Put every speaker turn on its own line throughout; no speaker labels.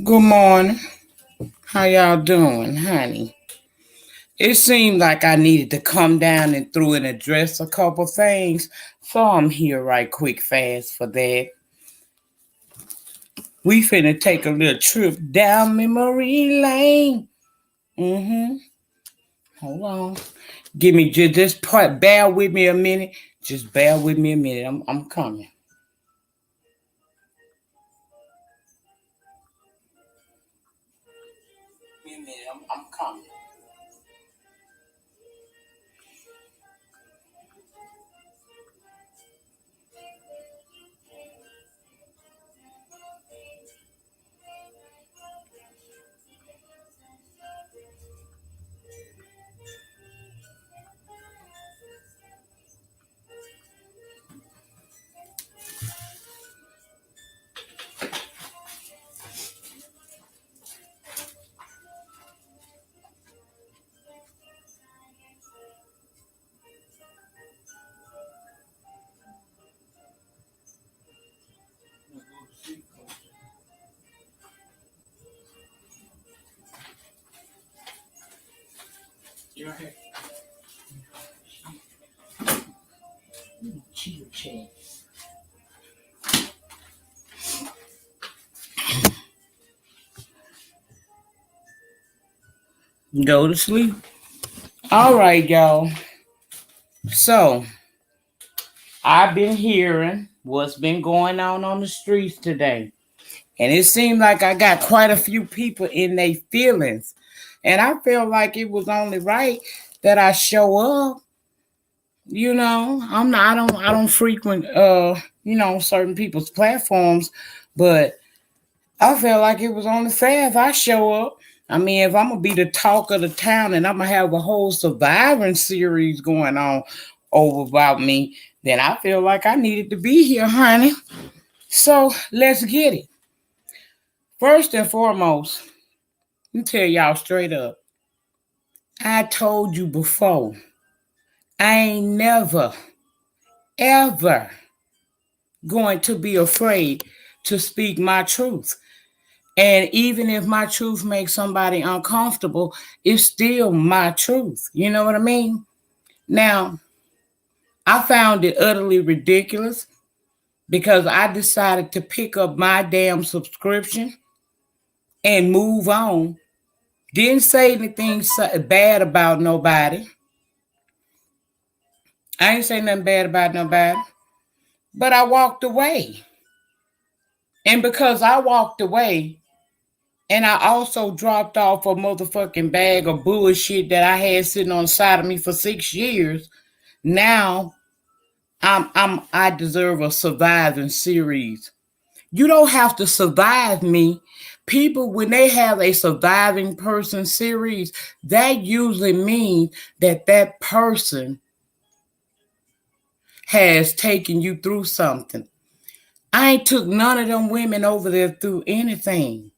Good morning. How y'all doing, honey? It seemed like I needed to come down and through and address a couple things, so I'm here right quick fast for that. We finna take a little trip down memory lane. Hold on. Give me just part. Bear with me a minute. Just bear with me a minute. I'm coming. Give me a minute. I'm coming. You're here. Chill, chill. Go to sleep. All right, y'all. So I've been hearing what's been going on the streets today. And it seemed like I got quite a few people in their feelings. And I felt like it was only right that I show up. I don't frequent certain people's platforms, but I felt like it was only fair if I show up. I mean, if I'm gonna be the talk of the town and I'm gonna have a whole surviving series going on over about me, then I feel like I needed to be here, honey. So let's get it. First and foremost, let me tell y'all straight up. I told you before, I ain't never, ever going to be afraid to speak my truth. And even if my truth makes somebody uncomfortable, it's still my truth. You know what I mean? Now, I found it utterly ridiculous because I decided to pick up my damn subscription and move on. Didn't say anything bad about nobody. I ain't say nothing bad about nobody. But I walked away. And because I walked away, and I also dropped off a motherfucking bag of bullshit that I had sitting on the side of me for 6 years, now I deserve a surviving series. You don't have to survive me. People, when they have a surviving person series, that usually means that that person has taken you through something. I ain't took none of them women over there through anything.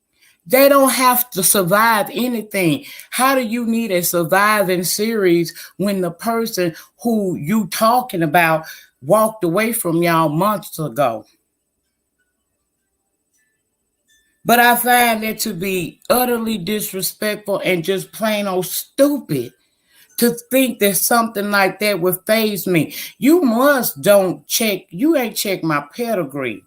They don't have to survive anything. How do you need a surviving series when the person who you talking about walked away from y'all months ago? But I find it to be utterly disrespectful and just plain old stupid to think that something like that would faze me. You ain't check my pedigree.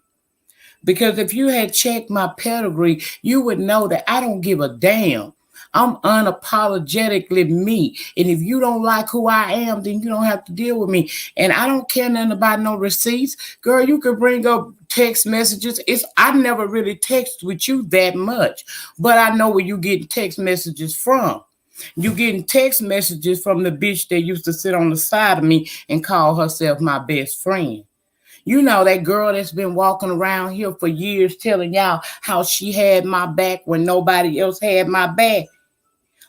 Because if you had checked my pedigree, you would know that I don't give a damn. I'm unapologetically me. And if you don't like who I am, then you don't have to deal with me. And I don't care nothing about no receipts. Girl, you could bring up text messages. I never really text with you that much. But I know where you getting text messages from. You getting text messages from the bitch that used to sit on the side of me and call herself my best friend. You know, that girl that's been walking around here for years telling y'all how she had my back when nobody else had my back.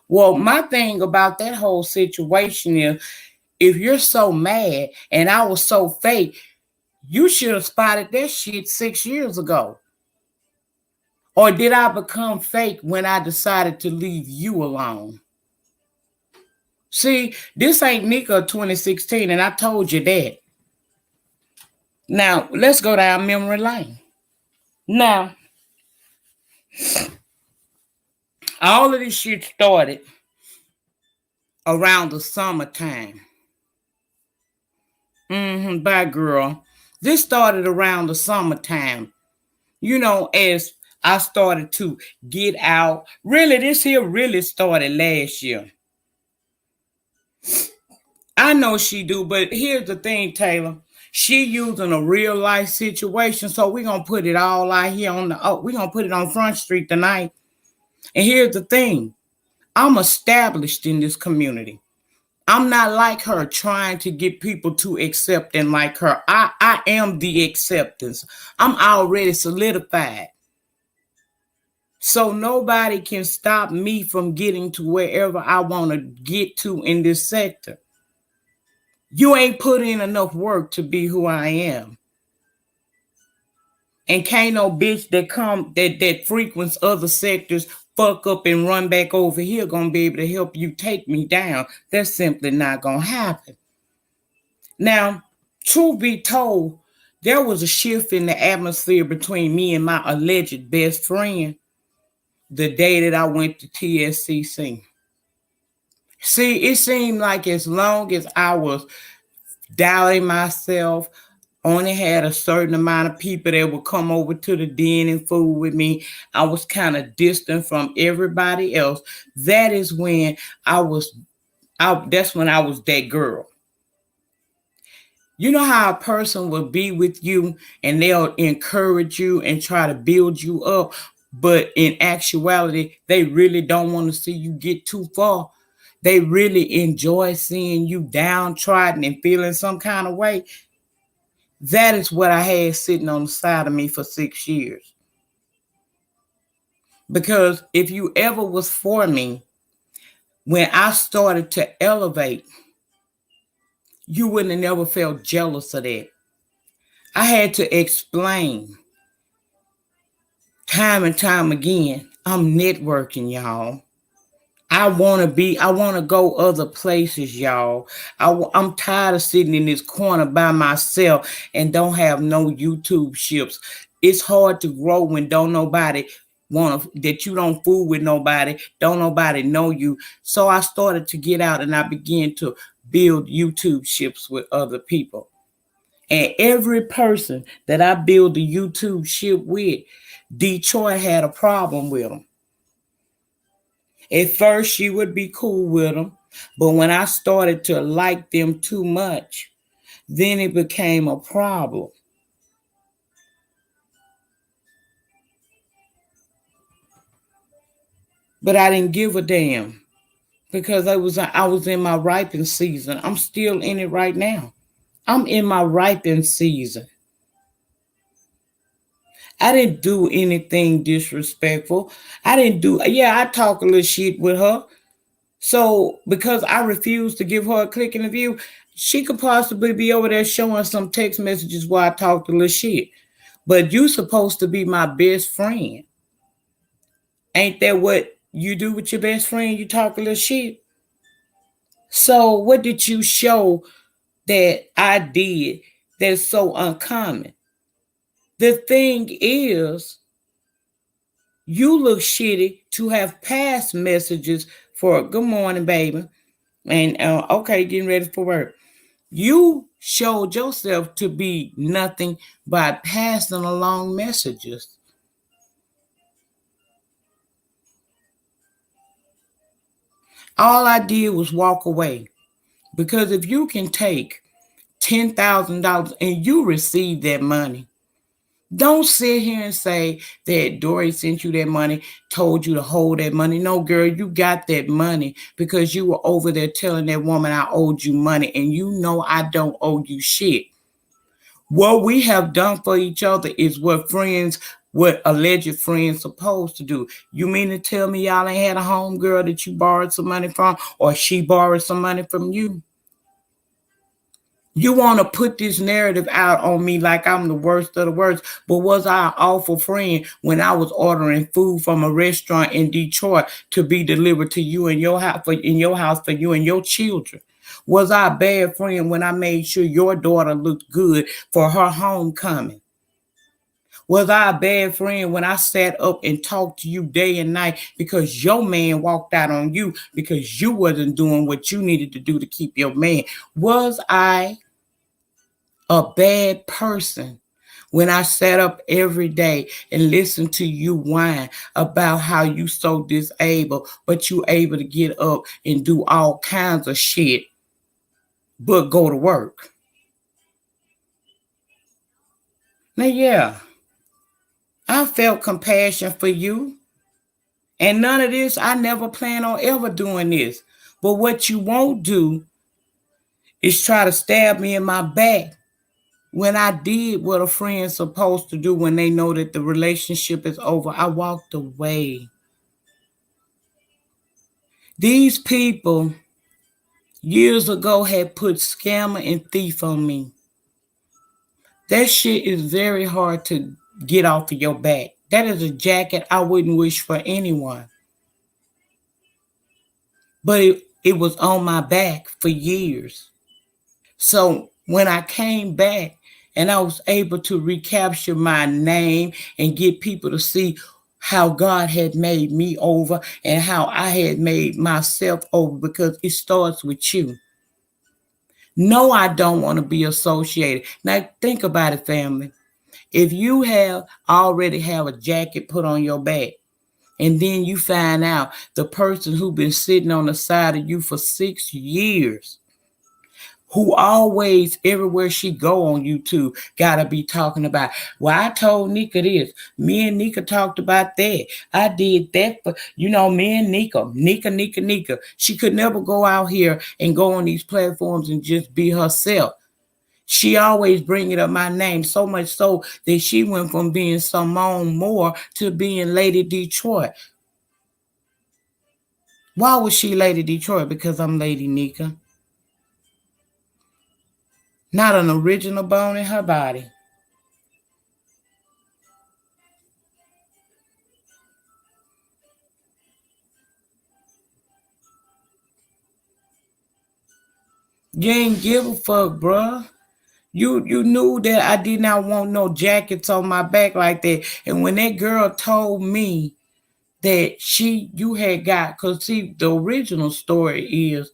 Well, my thing about that whole situation is if you're so mad and I was so fake, you should have spotted that shit 6 years ago. Or did I become fake when I decided to leave you alone? See, this ain't Nika 2016, and I told you that. Now, let's go down memory lane. Now, All of this shit started around the summertime. Bye, girl. This started around the summertime. As I started to get out. Really, this here really started last year. I know she do, but here's the thing, Taylor. She using a real life situation, so we're gonna put it all out here we're gonna put it on Front Street tonight. And here's the thing. I'm established in this community. I'm not like her trying to get people to accept and like her. I am the acceptance. I'm already solidified. So nobody can stop me from getting to wherever I want to get to in this sector. You ain't put in enough work to be who I am. And can't no bitch that frequents other sectors fuck up and run back over here gonna be able to help you take me down. That's simply not gonna happen. Now, truth be told, there was a shift in the atmosphere between me and my alleged best friend the day that I went to TSCC. See, it seemed like as long as I was doubting myself, only had a certain amount of people that would come over to the den and food with me, I was kind of distant from everybody else. That is when that's when I was that girl. You know how a person will be with you and they'll encourage you and try to build you up, but in actuality, they really don't want to see you get too far. They really enjoy seeing you downtrodden and feeling some kind of way. That is what I had sitting on the side of me for 6 years. Because if you ever was for me, when I started to elevate, you wouldn't have never felt jealous of that. I had to explain time and time again, I'm networking, y'all. I want to go other places, y'all. I'm tired of sitting in this corner by myself and don't have no YouTube ships. It's hard to grow when don't nobody that you don't fool with nobody, don't nobody know you. So I started to get out and I began to build YouTube ships with other people. And every person that I build a YouTube ship with, Detroit had a problem with them. At first, she would be cool with them. But when I started to like them too much, then it became a problem. But I didn't give a damn because I was in my ripening season. I'm still in it right now. I'm in my ripening season. I didn't do anything disrespectful. I talk a little shit with her. So because I refuse to give her a click and a view, she could possibly be over there showing some text messages while I talk a little shit. But you supposed to be my best friend. Ain't that what you do with your best friend? You talk a little shit. So what did you show that I did that's so uncommon? The thing is, you look shitty to have passed messages for good morning, baby. And okay, getting ready for work. You showed yourself to be nothing by passing along messages. All I did was walk away. Because if you can take $10,000 and you receive that money, don't sit here and say that Dory sent you that money, told you to hold that money. No, girl, you got that money because you were over there telling that woman I owed you money, and you know I don't owe you shit. What we have done for each other is what alleged friends supposed to do. You mean to tell me y'all ain't had a home girl that you borrowed some money from, or she borrowed some money from you? You want to put this narrative out on me like I'm the worst of the worst, but was I an awful friend when I was ordering food from a restaurant in Detroit to be delivered to you in your house for you and your children? Was I a bad friend when I made sure your daughter looked good for her homecoming? Was I a bad friend when I sat up and talked to you day and night because your man walked out on you because you wasn't doing what you needed to do to keep your man? Was I a bad person when I sat up every day and listened to you whine about how you so disabled, but you able to get up and do all kinds of shit but go to work? Now, yeah, I felt compassion for you. And none of this, I never plan on ever doing this. But what you won't do is try to stab me in my back when I did what a friend's supposed to do when they know that the relationship is over. I walked away. These people years ago had put scammer and thief on me. That shit is very hard to get off of your back. That is a jacket I wouldn't wish for anyone. But it was on my back for years. So when I came back and I was able to recapture my name and get people to see how God had made me over and how I had made myself over, because it starts with you. No, I don't want to be associated. Now think about it, family. If you have already have a jacket put on your back, and then you find out the person who been sitting on the side of you for 6 years, who always everywhere she go on YouTube gotta be talking about, well, I told Nyca this, me and Nyca talked about that, I did that for me and Nyca. She could never go out here and go on these platforms and just be herself. She always bringing up my name, so much so that she went from being Simone Moore to being Lady Detroit. Why was she Lady Detroit? Because I'm Lady Nyca. Not an original bone in her body. You ain't give a fuck, bruh. You knew that I did not want no jackets on my back like that. And when that girl told me that you had got, because see, the original story is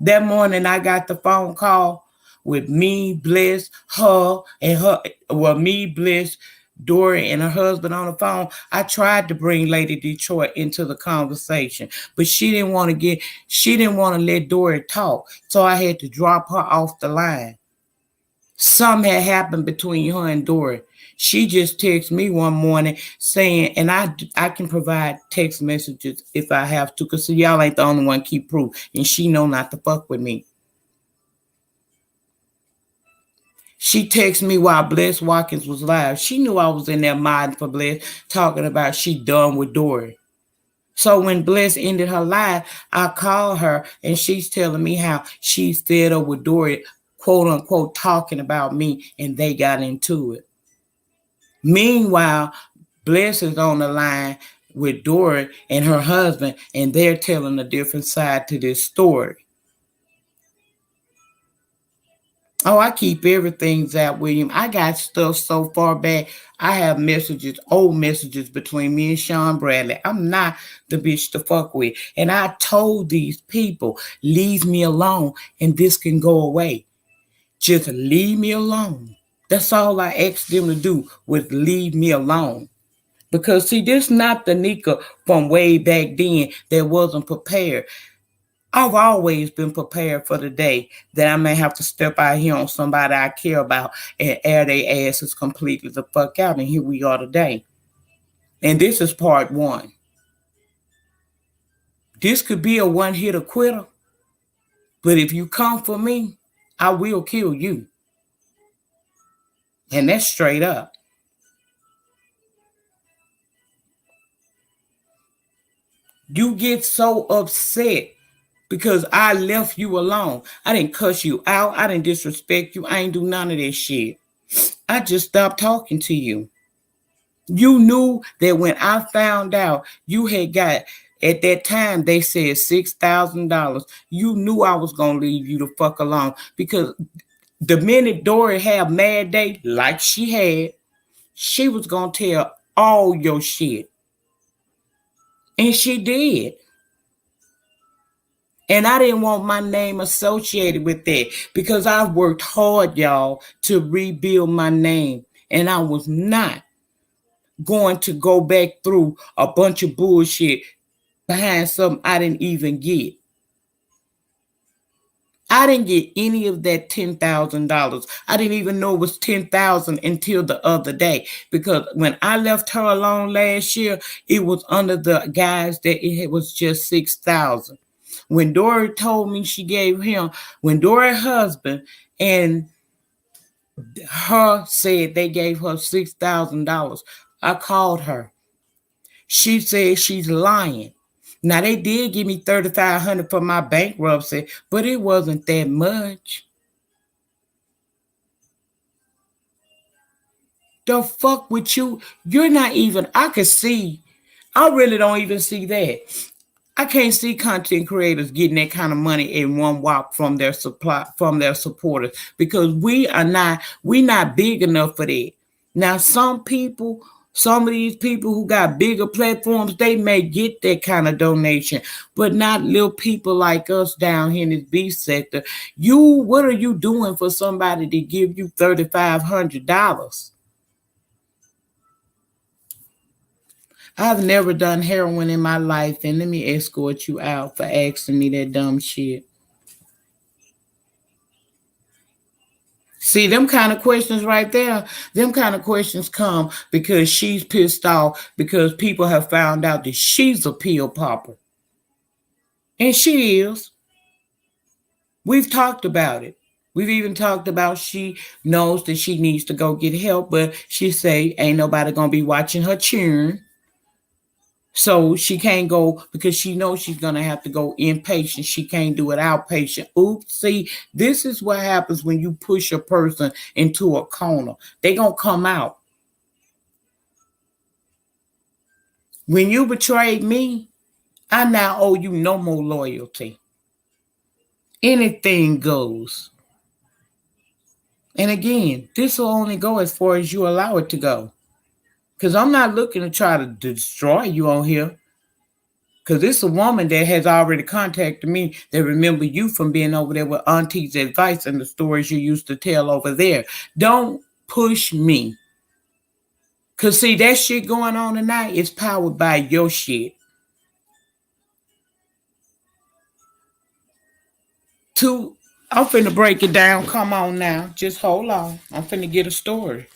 that morning I got the phone call with me, Bliss, me, Bliss, Dory, and her husband on the phone. I tried to bring Lady Detroit into the conversation, but she didn't want to let Dory talk. So I had to drop her off the line. Something had happened between her and Dory. She just texted me one morning saying, and I can provide text messages if I have to, because y'all ain't the only one keep proof, and she know not to fuck with me. She texted me while Bless Watkins was live. She knew I was in there modding for Bless, talking about she done with Dory. So when Bless ended her live, I called her and she's telling me how she's fed up with Dory, quote unquote, talking about me, and they got into it. Meanwhile, Bless is on the line with Dory and her husband, and they're telling a different side to this story. Oh, I keep everything, Zach William. I got stuff so far back. I have messages, old messages between me and Sean Bradley. I'm not the bitch to fuck with. And I told these people, leave me alone and this can go away. Just leave me alone. That's all I asked them to do, was leave me alone. Because see, this not the Nyca from way back then that wasn't prepared. I've always been prepared for the day that I may have to step out here on somebody I care about and air their asses completely the fuck out. And here we are today. And this is part one. This could be a one-hitter quitter. But if you come for me, I will kill you. And that's straight up. You get so upset because I left you alone. I didn't cuss you out. I didn't disrespect you. I ain't do none of that shit. I just stopped talking to you. You knew that when I found out you had got, at that time they said $6,000. You knew I was going to leave you the fuck alone, because the minute Dory had mad day like she had, she was going to tell all your shit. And she did. And I didn't want my name associated with that because I worked hard, y'all, to rebuild my name. And I was not going to go back through a bunch of bullshit behind something I didn't even get. I didn't get any of that $10,000. I didn't even know it was $10,000 until the other day, because when I left her alone last year, it was under the guise that it was just $6,000. When Dory told me she gave him, when Dory's husband and her said they gave her $6,000, I called her. She said she's lying. Now, they did give me $3,500 for my bankruptcy, but it wasn't that much. The fuck with you? You're not even, I could see, I really don't even see that. I can't see content creators getting that kind of money in one walk from their supporters, because we're not big enough for that. Now, some of these people who got bigger platforms, they may get that kind of donation, but not little people like us down here in this B sector. What are you doing for somebody to give you $3,500? I've never done heroin in my life, and let me escort you out for asking me that dumb shit. See, them kind of questions right there, them kind of questions come because she's pissed off because people have found out that she's a pill popper. And she is. We've talked about it. We've even talked about she knows that she needs to go get help, but she say ain't nobody going to be watching her churn. So she can't go because she knows she's going to have to go inpatient. She can't do it outpatient. Oops. See, this is what happens when you push a person into a corner. They're going to come out. When you betrayed me, I now owe you no more loyalty. Anything goes. And again, this will only go as far as you allow it to go. Because I'm not looking to try to destroy you on here. Because it's a woman that has already contacted me that remember you from being over there with Auntie's advice and the stories you used to tell over there. Don't push me. Because see, that shit going on tonight is powered by your shit. I'm finna break it down. Come on now. Just hold on. I'm finna get a story.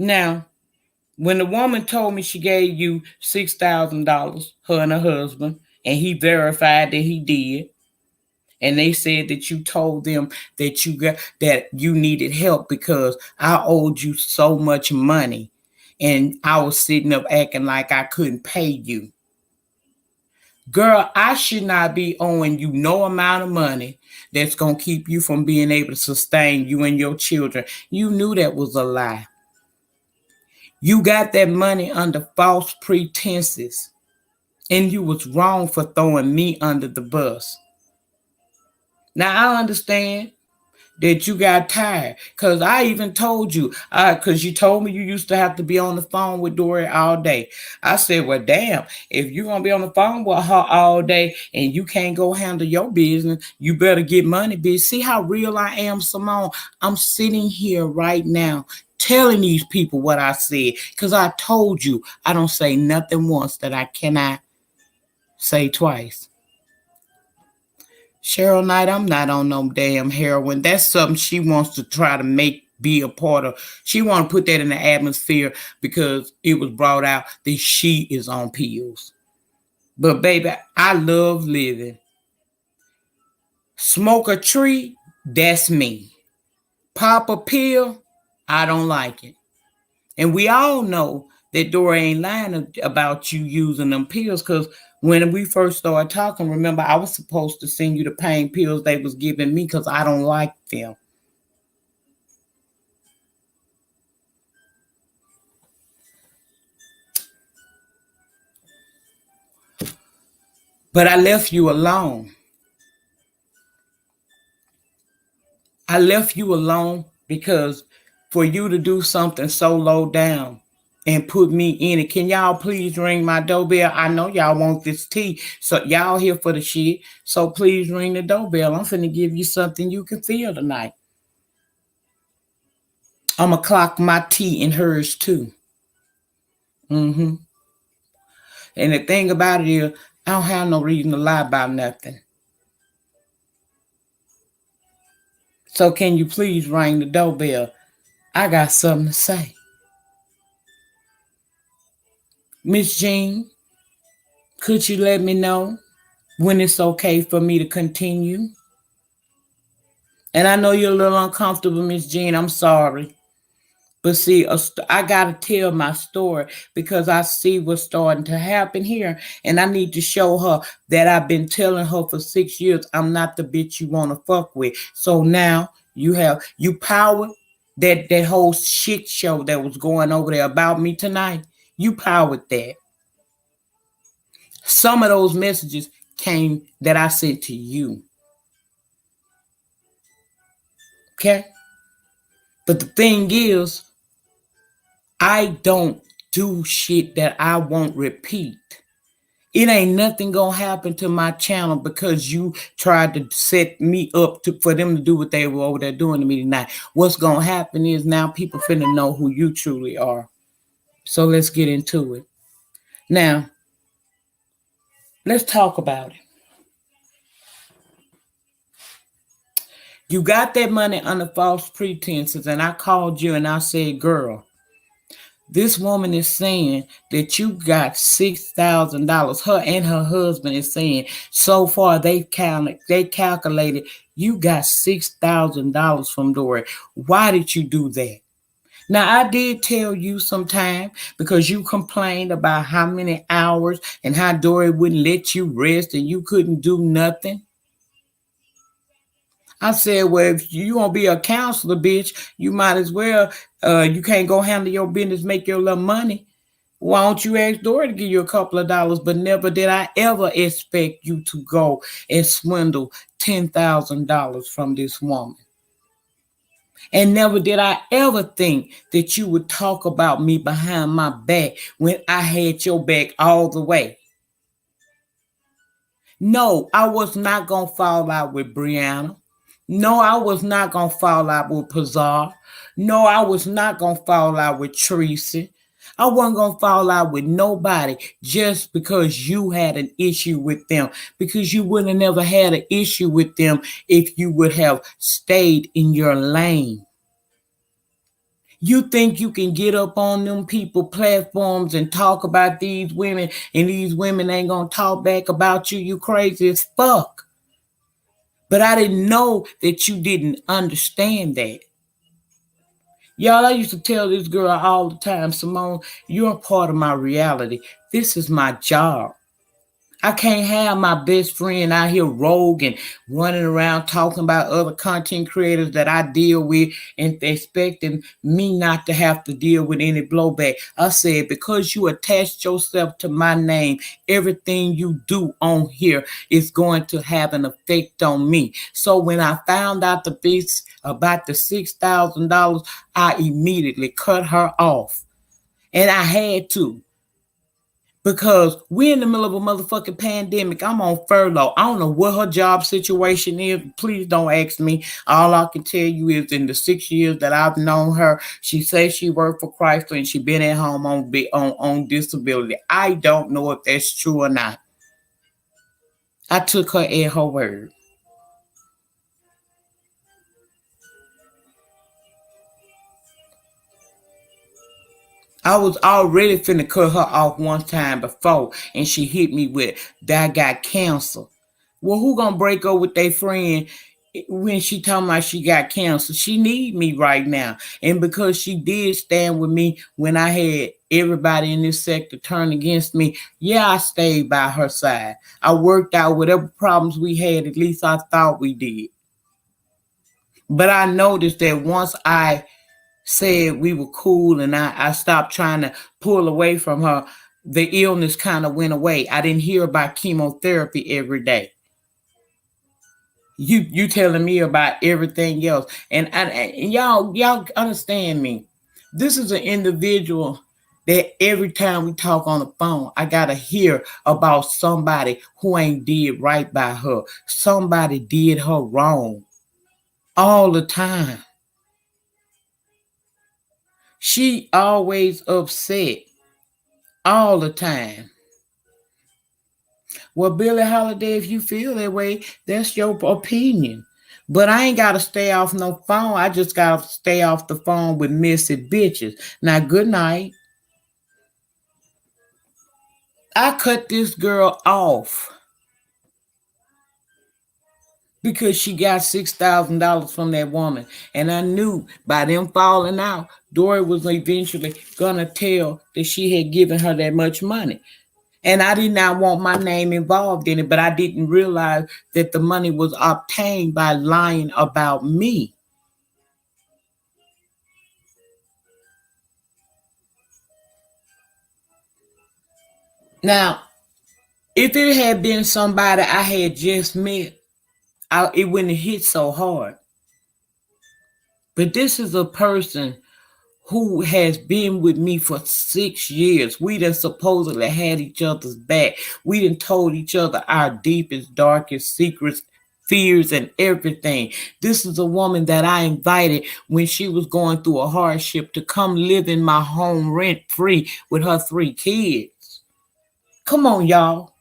Now, when the woman told me she gave you $6,000, her and her husband, and he verified that he did, and they said that you told them that you needed help because I owed you so much money, and I was sitting up acting like I couldn't pay you. Girl, I should not be owing you no amount of money that's going to keep you from being able to sustain you and your children. You knew that was a lie. You got that money under false pretenses, and you was wrong for throwing me under the bus. Now, I understand that you got tired, because I even told you, because you told me you used to have to be on the phone with Dory all day. I said, well, damn, if you're going to be on the phone with her all day and you can't go handle your business, you better get money, bitch. See how real I am, Simone? I'm sitting here right now telling these people what I said, because I told you I don't say nothing once that I cannot say twice. Cheryl Knight, I'm not on no damn heroin. That's something she wants to try to be a part of. She want to put that in the atmosphere because it was brought out that she is on pills. But baby, I love living. Smoke a tree, that's me. Pop a pill, I don't like it. And we all know that Dora ain't lying about you using them pills, because when we first started talking, remember, I was supposed to send you the pain pills they was giving me because I don't like them. But I left you alone. I left you alone because for you to do something so low down and put me in it. Can y'all please ring my doorbell? I know y'all want this tea, so y'all here for the shit. So please ring the doorbell. I'm finna give you something you can feel tonight. I'ma clock my tea in hers too. Mm-hmm. And the thing about it is, I don't have no reason to lie about nothing. So can you please ring the doorbell? I got something to say. Miss Jean, could you let me know when it's okay for me to continue? And I know you're a little uncomfortable, Miss Jean. I'm sorry. But see, I got to tell my story because I see what's starting to happen here. And I need to show her that I've been telling her for 6 years, I'm not the bitch you want to fuck with. So now you powered that whole shit show that was going over there about me tonight. You powered that. Some of those messages came that I sent to you. Okay? But the thing is, I don't do shit that I won't repeat. It ain't nothing gonna happen to my channel because you tried to set me up for them to do what they were over there doing to me tonight. What's gonna happen is now people finna know who you truly are. So let's get into it. Now, let's talk about it. You got that money under false pretenses, and I called you and I said, girl, this woman is saying that you got $6,000. Her and her husband is saying so far they calculated you got $6,000 from Dory. Why did you do that? Now I did tell you sometime because you complained about how many hours and how Dory wouldn't let you rest and you couldn't do nothing. I said, well, if you want to be a counselor, bitch, you might as well. You can't go handle your business, make your little money. Why don't you ask Dory to give you a couple of dollars? But never did I ever expect you to go and swindle $10,000 from this woman. And never did I ever think that you would talk about me behind my back when I had your back all the way. No, I was not going to fall out with Brianna. No, I was not going to fall out with Pazar. No, I was not going to fall out with Tracy. I wasn't going to fall out with nobody just because you had an issue with them, because you would have never had an issue with them if you would have stayed in your lane. You think you can get up on them people platforms and talk about these women and these women ain't going to talk back about you? You crazy as fuck. But I didn't know that you didn't understand that. Y'all, I used to tell this girl all the time, Simone, you're a part of my reality. This is my job. I can't have my best friend out here rogue and running around talking about other content creators that I deal with and expecting me not to have to deal with any blowback. I said, because you attached yourself to my name, everything you do on here is going to have an effect on me. So when I found out about the $6,000, I immediately cut her off. And I had to. Because we're in the middle of a motherfucking pandemic. I'm on furlough. I don't know what her job situation is. Please don't ask me. All I can tell you is in the 6 years that I've known her, she says she worked for Chrysler and she been at home on disability. I don't know if that's true or not. I took her at her word. I was already finna cut her off one time before, and she hit me with that I got cancer. Well, who gonna break up with their friend when she talking about she got cancer? She need me right now. And because she did stand with me when I had everybody in this sector turn against me, yeah, I stayed by her side. I worked out whatever problems we had, at least I thought we did. But I noticed that once I said we were cool and I stopped trying to pull away from her, the illness kind of went away. I didn't hear about chemotherapy every day. You telling me about everything else. And y'all understand me. This is an individual that every time we talk on the phone, I gotta hear about somebody who ain't did right by her. Somebody did her wrong all the time. She always upset all the time. Well, Billie Holiday, if you feel that way, that's your opinion. But I ain't gotta stay off no phone. I just gotta stay off the phone with messy bitches. Now, good night. I cut this girl off because she got $6,000 from that woman. And I knew by them falling out, Dory was eventually gonna tell that she had given her that much money. And I did not want my name involved in it, but I didn't realize that the money was obtained by lying about me. Now, if it had been somebody I had just met, it wouldn't have hit so hard. But this is a person who has been with me for 6 years. We done supposedly had each other's back. We done told each other our deepest, darkest secrets, fears, and everything. This is a woman that I invited when she was going through a hardship to come live in my home rent free with her 3 kids. Come on, y'all.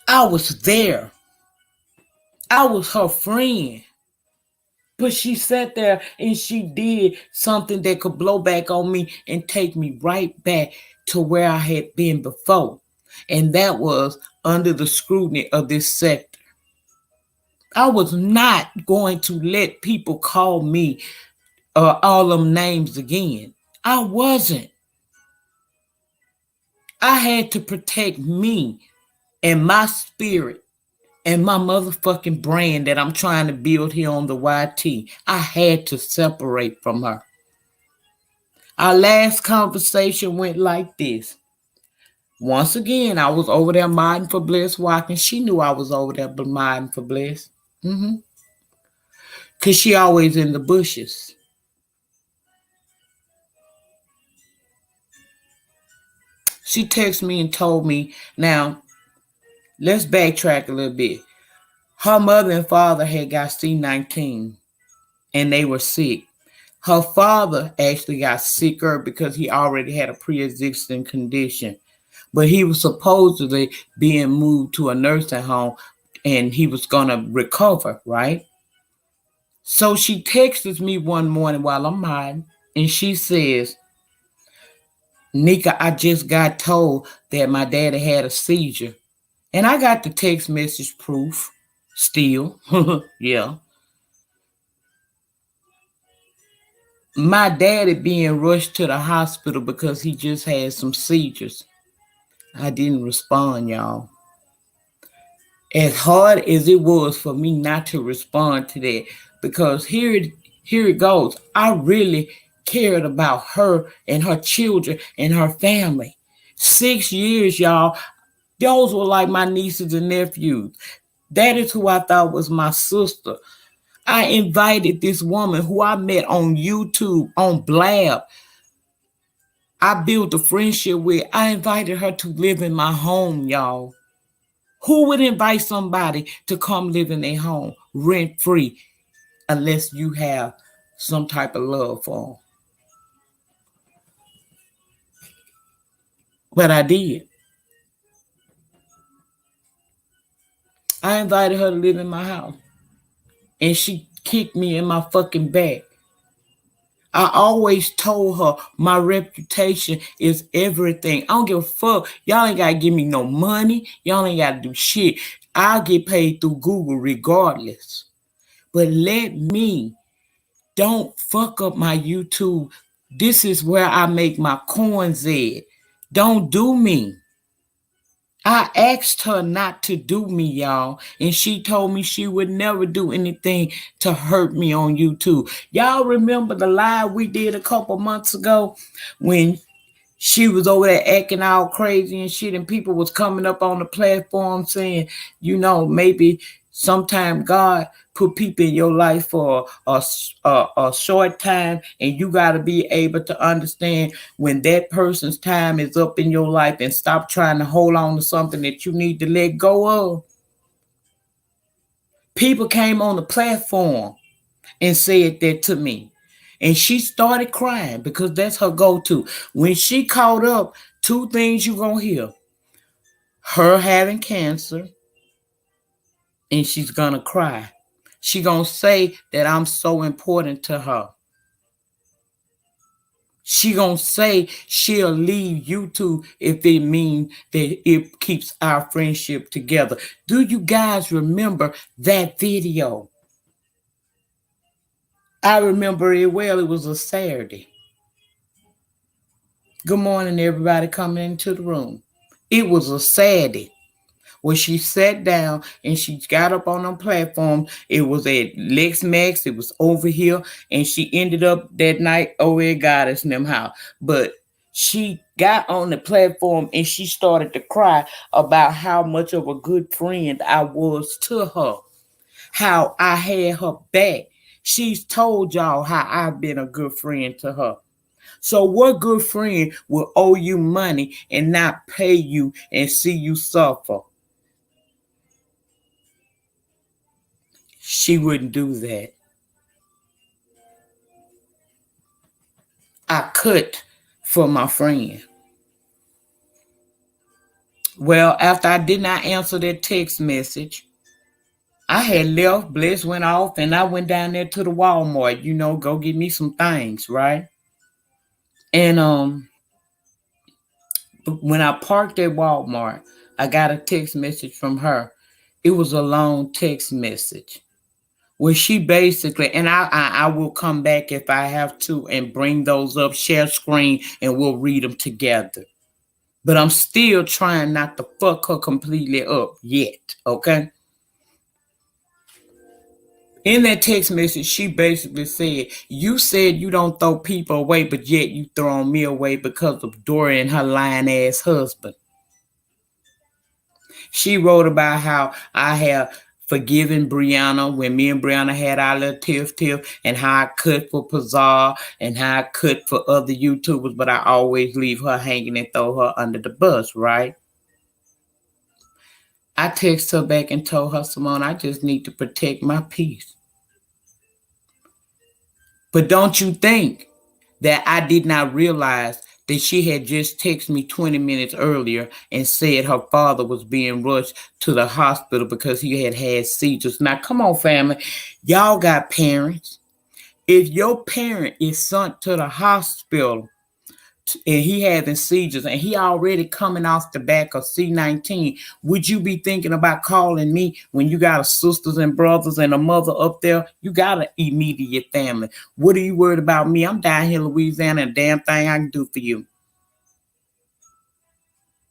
I was there. I was her friend. But she sat there and she did something that could blow back on me and take me right back to where I had been before. And that was under the scrutiny of this sector. I was not going to let people call me all them names again. I wasn't. I had to protect me and my spirit and my motherfucking brand that I'm trying to build here on the YT. I had to separate from her. Our last conversation went like this. Once again, I was over there modding for Bliss walking. She knew I was over there modding for Bliss. Because she always in the bushes. She texted me and told me, now, let's backtrack a little bit. Her mother and father had got C19 and they were sick. Her father actually got sicker because he already had a pre-existing condition. But he was supposedly being moved to a nursing home and he was going to recover, right? So she texts me one morning while I'm hiding and she says, Nika, I just got told that my daddy had a seizure. And I got the text message proof still. Yeah. My daddy being rushed to the hospital because he just had some seizures. I didn't respond, y'all. As hard as it was for me not to respond to that, because here it goes. I really cared about her and her children and her family. 6 years, y'all. Those were like my nieces and nephews. That is who I thought was my sister. I invited this woman who I met on YouTube, on Blab. I built a friendship with. I invited her to live in my home, y'all. Who would invite somebody to come live in their home rent free unless you have some type of love for them? But I did. I invited her to live in my house. And she kicked me in my fucking back. I always told her my reputation is everything. I don't give a fuck. Y'all ain't got to give me no money. Y'all ain't got to do shit. I'll get paid through Google regardless. But let me. Don't fuck up my YouTube. This is where I make my coins at. Don't do me. I asked her not to do me, y'all. And she told me she would never do anything to hurt me on YouTube. Y'all remember the live we did a couple months ago when She was over there acting all crazy and shit, and people was coming up on the platform saying, maybe sometime God put people in your life for a short time, and you got to be able to understand when that person's time is up in your life and stop trying to hold on to something that you need to let go of. People came on the platform and said that to me. And she started crying because that's her go-to. When she caught up, two things you're going to hear. Her having cancer, and she's going to cry. She going to say that I'm so important to her. She going to say she'll leave YouTube if it means that it keeps our friendship together. Do you guys remember that video? I remember it well. It was a Saturday. Good morning, everybody coming into the room. It was a Saturday where she sat down and she got up on the platform. It was at Lex Max. It was over here. And she ended up that night over at Goddess in them house. But she got on the platform and she started to cry about how much of a good friend I was to her. How I had her back. She's told y'all how I've been a good friend to her. So what good friend will owe you money and not pay you and see you suffer? She wouldn't do that. I could for my friend. Well, after I did not answer that text message, I had left, Bliss went off, and I went down there to the Walmart, go get me some things, right? And when I parked at Walmart, I got a text message from her. It was a long text message where she basically, and I will come back if I have to and bring those up, share screen, and we'll read them together. But I'm still trying not to fuck her completely up yet, okay? In that text message, she basically said, you said you don't throw people away, but yet you throwing me away because of Dory and her lying ass husband. She wrote about how I have forgiven Brianna when me and Brianna had our little tiff, and how I cut for Pazar and how I cut for other YouTubers, but I always leave her hanging and throw her under the bus, right? I texted her back and told her, Simone, I just need to protect my peace. But don't you think that I did not realize that she had just texted me 20 minutes earlier and said her father was being rushed to the hospital because he had seizures. Now, come on, family. Y'all got parents. If your parent is sent to the hospital and he having seizures and he already coming off the back of C19, would you be thinking about calling me when you got a sisters and brothers and a mother up there? You got an immediate family. What are you worried about me? I'm down here in Louisiana and damn thing I can do for you.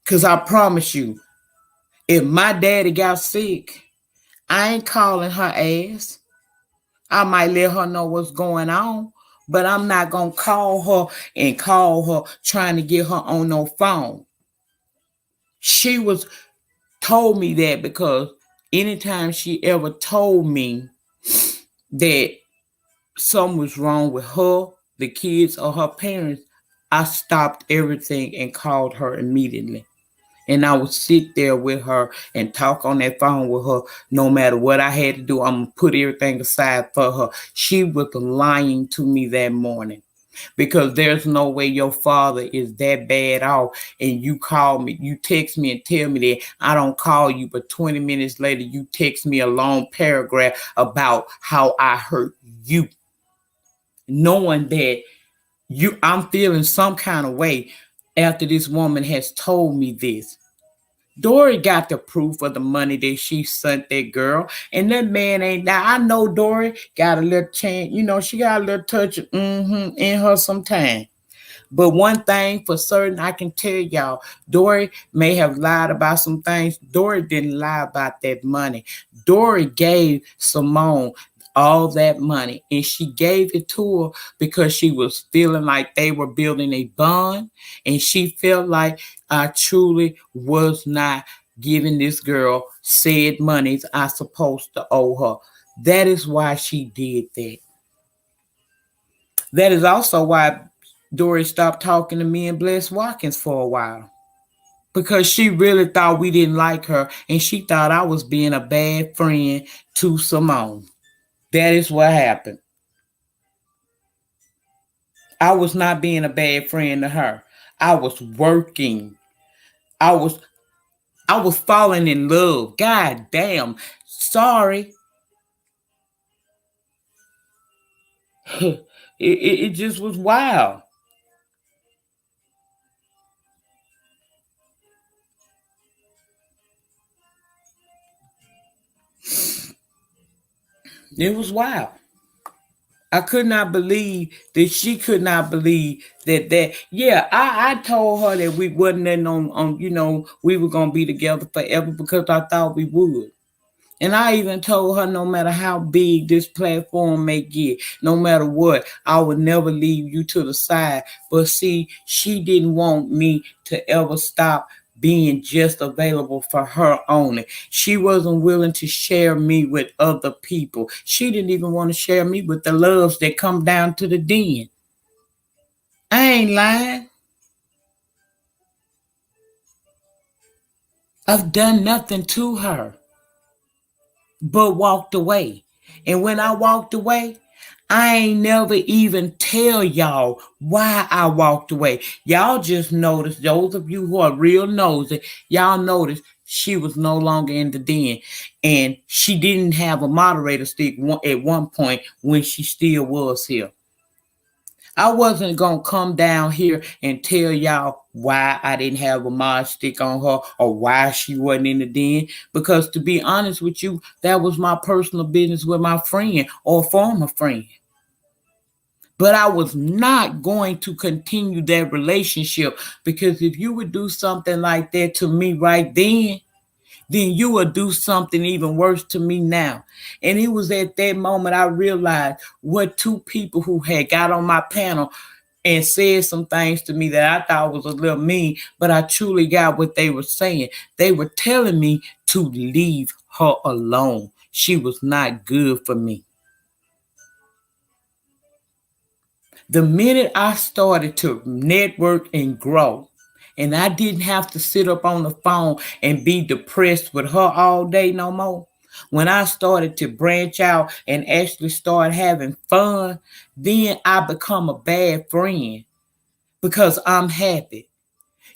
Because I promise you, if my daddy got sick, I ain't calling her ass. I might let her know what's going on, but I'm not going to call her trying to get her on no phone. She told me that because anytime she ever told me that something was wrong with her, the kids, or her parents, I stopped everything and called her immediately. And I would sit there with her and talk on that phone with her. No matter what I had to do, I'm going to put everything aside for her. She was lying to me that morning because there's no way your father is that bad off and you call me, you text me and tell me that I don't call you, but 20 minutes later you text me a long paragraph about how I hurt you. Knowing that I'm feeling some kind of way after this woman has told me this. Dory got the proof of the money that she sent that girl. And that man ain't. Now, I know Dory got a little chance. She got a little touch in her sometime. But one thing for certain, I can tell y'all, Dory may have lied about some things. Dory didn't lie about that money. Dory gave Simone all that money, and she gave it to her because she was feeling like they were building a bond, and she felt like I truly was not giving this girl said monies I supposed to owe her. That is why she did that. That is also why Dory stopped talking to me and Bless Watkins for a while, because she really thought we didn't like her, and she thought I was being a bad friend to Simone. That is what happened. I was not being a bad friend to her. I was working. I was I was falling in love. God damn. Sorry. It just was wild. It was wild. I could not believe that she could not believe that yeah, I told her that we wasn't on we were gonna be together forever because I thought we would. And I even told her no matter how big this platform may get, no matter what, I would never leave you to the side. But see, she didn't want me to ever stop being just available for her only. She wasn't willing to share me with other people. She didn't even want to share me with the loves that come down to the den. I ain't lying. I've done nothing to her but walked away. And when I walked away, I ain't never even tell y'all why I walked away. Y'all just noticed, those of you who are real nosy, y'all noticed she was no longer in the den. And she didn't have a moderator stick at one point when she still was here. I wasn't going to come down here and tell y'all why I didn't have a mod stick on her or why she wasn't in the den. Because to be honest with you, that was my personal business with my friend or former friend. But I was not going to continue that relationship, because if you would do something like that to me right then you would do something even worse to me now. And it was at that moment I realized what two people who had got on my panel and said some things to me that I thought was a little mean, but I truly got what they were saying. They were telling me to leave her alone. She was not good for me. The minute I started to network and grow, and I didn't have to sit up on the phone and be depressed with her all day no more. When I started to branch out and actually start having fun, then I become a bad friend because I'm happy.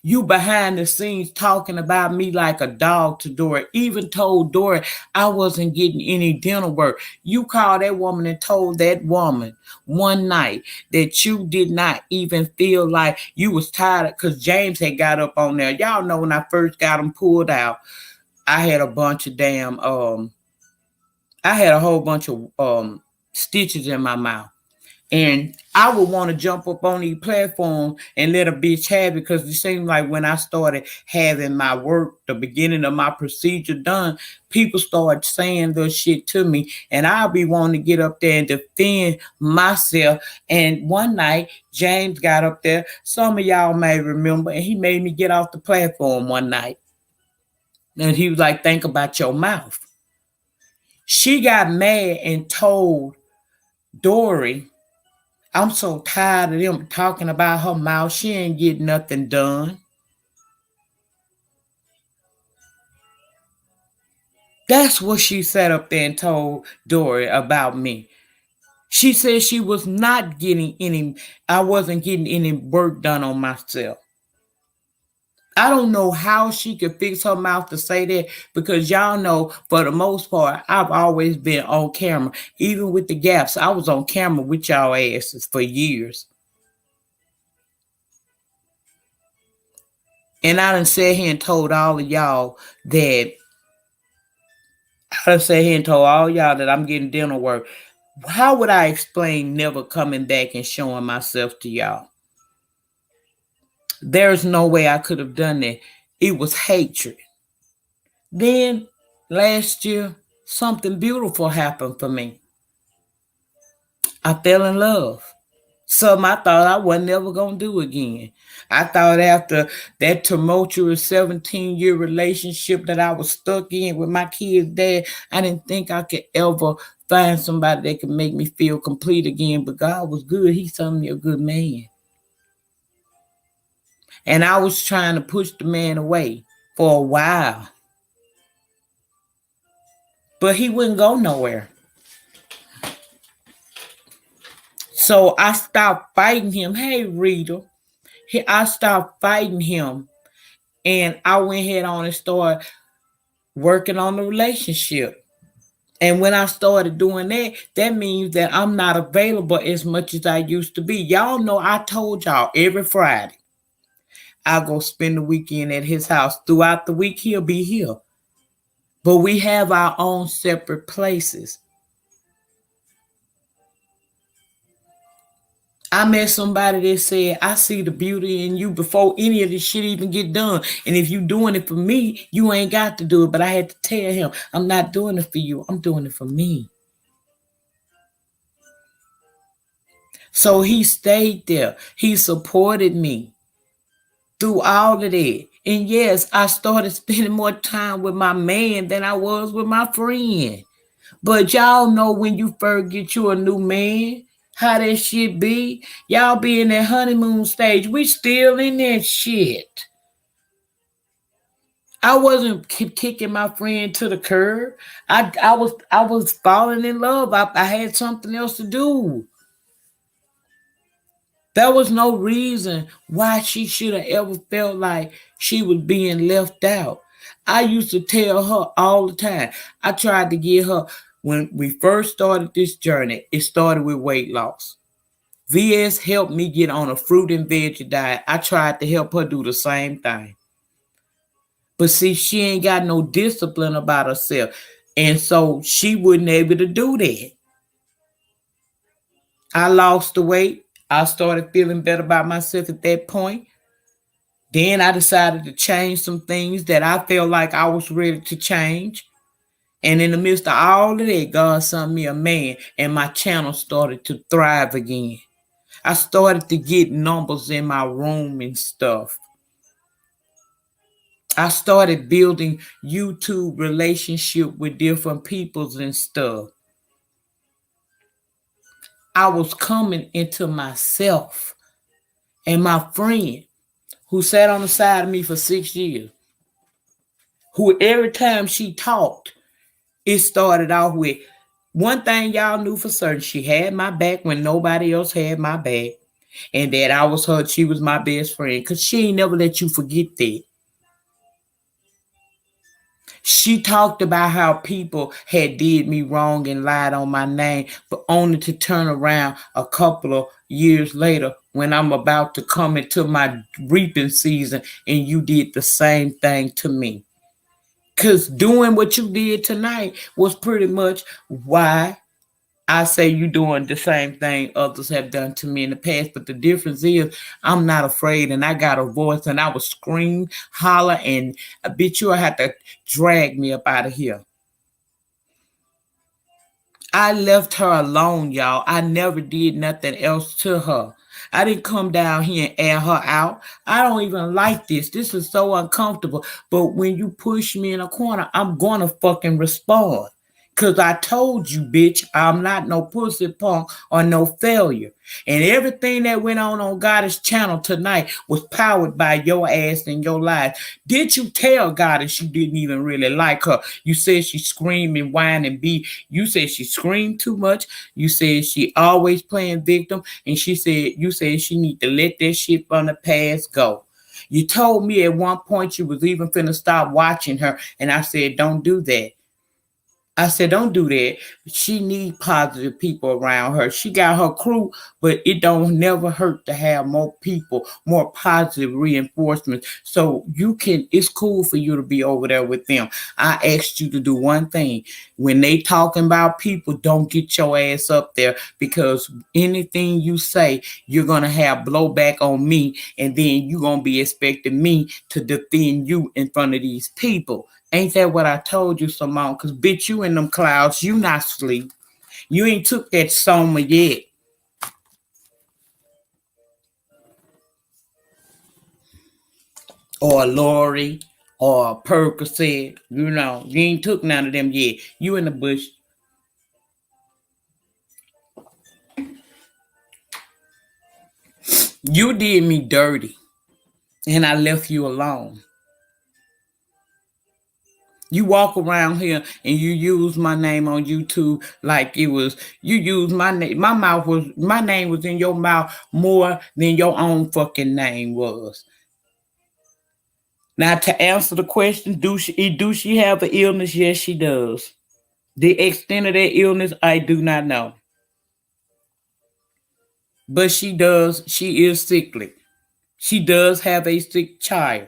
You behind the scenes talking about me like a dog to Dory. Even told Dory I wasn't getting any dinner work. You called that woman and told that woman one night that you did not even feel like you was tired, because James had got up on there. Y'all know when I first got him pulled out, I had a bunch of I had a whole bunch of stitches in my mouth. And I would want to jump up on the platform and let a bitch have it, because it seemed like when I started having my work, the beginning of my procedure done, people started saying the shit to me, and I'll be wanting to get up there and defend myself. And one night, James got up there. Some of y'all may remember, and he made me get off the platform one night. And he was like, think about your mouth. She got mad and told Dory, I'm so tired of them talking about her mouth. She ain't getting nothing done. That's what she sat up there and told Dory about me. She said she was not getting any, I wasn't getting any work done on myself. I don't know how she could fix her mouth to say that, because y'all know for the most part, I've always been on camera. Even with the gaps, I was on camera with y'all asses for years. And I done sat here and told all of y'all that I sat here and told all y'all that I'm getting dental work. How would I explain never coming back and showing myself to y'all? There's no way I could have done that. It was hatred. Then last year, something beautiful happened for me. I fell in love. Something I thought I wasn't ever gonna do again. I thought after that tumultuous 17-year relationship that I was stuck in with my kid's dad, I didn't think I could ever find somebody that could make me feel complete again. But God was good. He told me a good man. And I was trying to push the man away for a while. But he wouldn't go nowhere. So I stopped fighting him. Hey, Rita. I stopped fighting him. And I went head on and started working on the relationship. And when I started doing that, that means that I'm not available as much as I used to be. Y'all know I told y'all every Friday I'll go spend the weekend at his house. Throughout the week, he'll be here. But we have our own separate places. I met somebody that said, I see the beauty in you before any of this shit even get done. And if you doing it for me, you ain't got to do it. But I had to tell him, I'm not doing it for you. I'm doing it for me. So he stayed there. He supported me through all of that. And yes, I started spending more time with my man than I was with my friend. But y'all know when you first get you a new man, how that shit be. Y'all be in that honeymoon stage. We still in that shit. I wasn't kicking my friend to the curb. I was falling in love. I had something else to do. There was no reason why she should have ever felt like she was being left out. I used to tell her all the time. I tried to get her, when we first started this journey, it started with weight loss. VS helped me get on a fruit and veggie diet. I tried to help her do the same thing. But see, she ain't got no discipline about herself. And so she wasn't able to do that. I lost the weight. I started feeling better about myself at that point. Then I decided to change some things that I felt like I was ready to change. And in the midst of all of that, God sent me a man, and my channel started to thrive again. I started to get numbers in my room and stuff. I started building YouTube relationship with different peoples and stuff. I was coming into myself. And my friend, who sat on the side of me for 6 years, who every time she talked, it started off with one thing y'all knew for certain: she had my back when nobody else had my back, and that I was her, she was my best friend, because she ain't never let you forget that. She talked about how people had did me wrong and lied on my name, but only to turn around a couple of years later when I'm about to come into my reaping season, and you did the same thing to me. Because doing what you did tonight was pretty much why I say you doing the same thing others have done to me in the past. But the difference is I'm not afraid, and I got a voice, and I will scream, holler, and I bet you'll have to drag me up out of here. I left her alone, y'all. I never did nothing else to her. I didn't come down here and air her out. I don't even like this. This is so uncomfortable. But when you push me in a corner, I'm gonna fucking respond. Cause I told you, bitch, I'm not no pussy punk or no failure. And everything that went on Goddess channel tonight was powered by your ass and your life. Did you tell Goddess you didn't even really like her? You said she screamed and whined and beat. You said she screamed too much. You said she always playing victim. And you said she need to let that shit from the past go. You told me at one point you was even finna stop watching her. And I said, don't do that. I said, don't do that. She need positive people around her. She got her crew, but it don't never hurt to have more people, more positive reinforcements. So it's cool for you to be over there with them. I asked you to do one thing. When they talking about people, don't get your ass up there, because anything you say, you're going to have blowback on me, and then you're going to be expecting me to defend you in front of these people. Ain't that what I told you, Simone? Because bitch, you in them clouds. You not sleep. You ain't took that soma yet. or a Lori or a Percocet. You ain't took none of them yet. You in the bush. You did me dirty and I left you alone. You walk around here and you use my name on YouTube like it was you use my name. My name was in your mouth more than your own fucking name was. Now to answer the question, do she have an illness? Yes, she does. The extent of that illness, I do not know. But she does. She is sickly. She does have a sick child.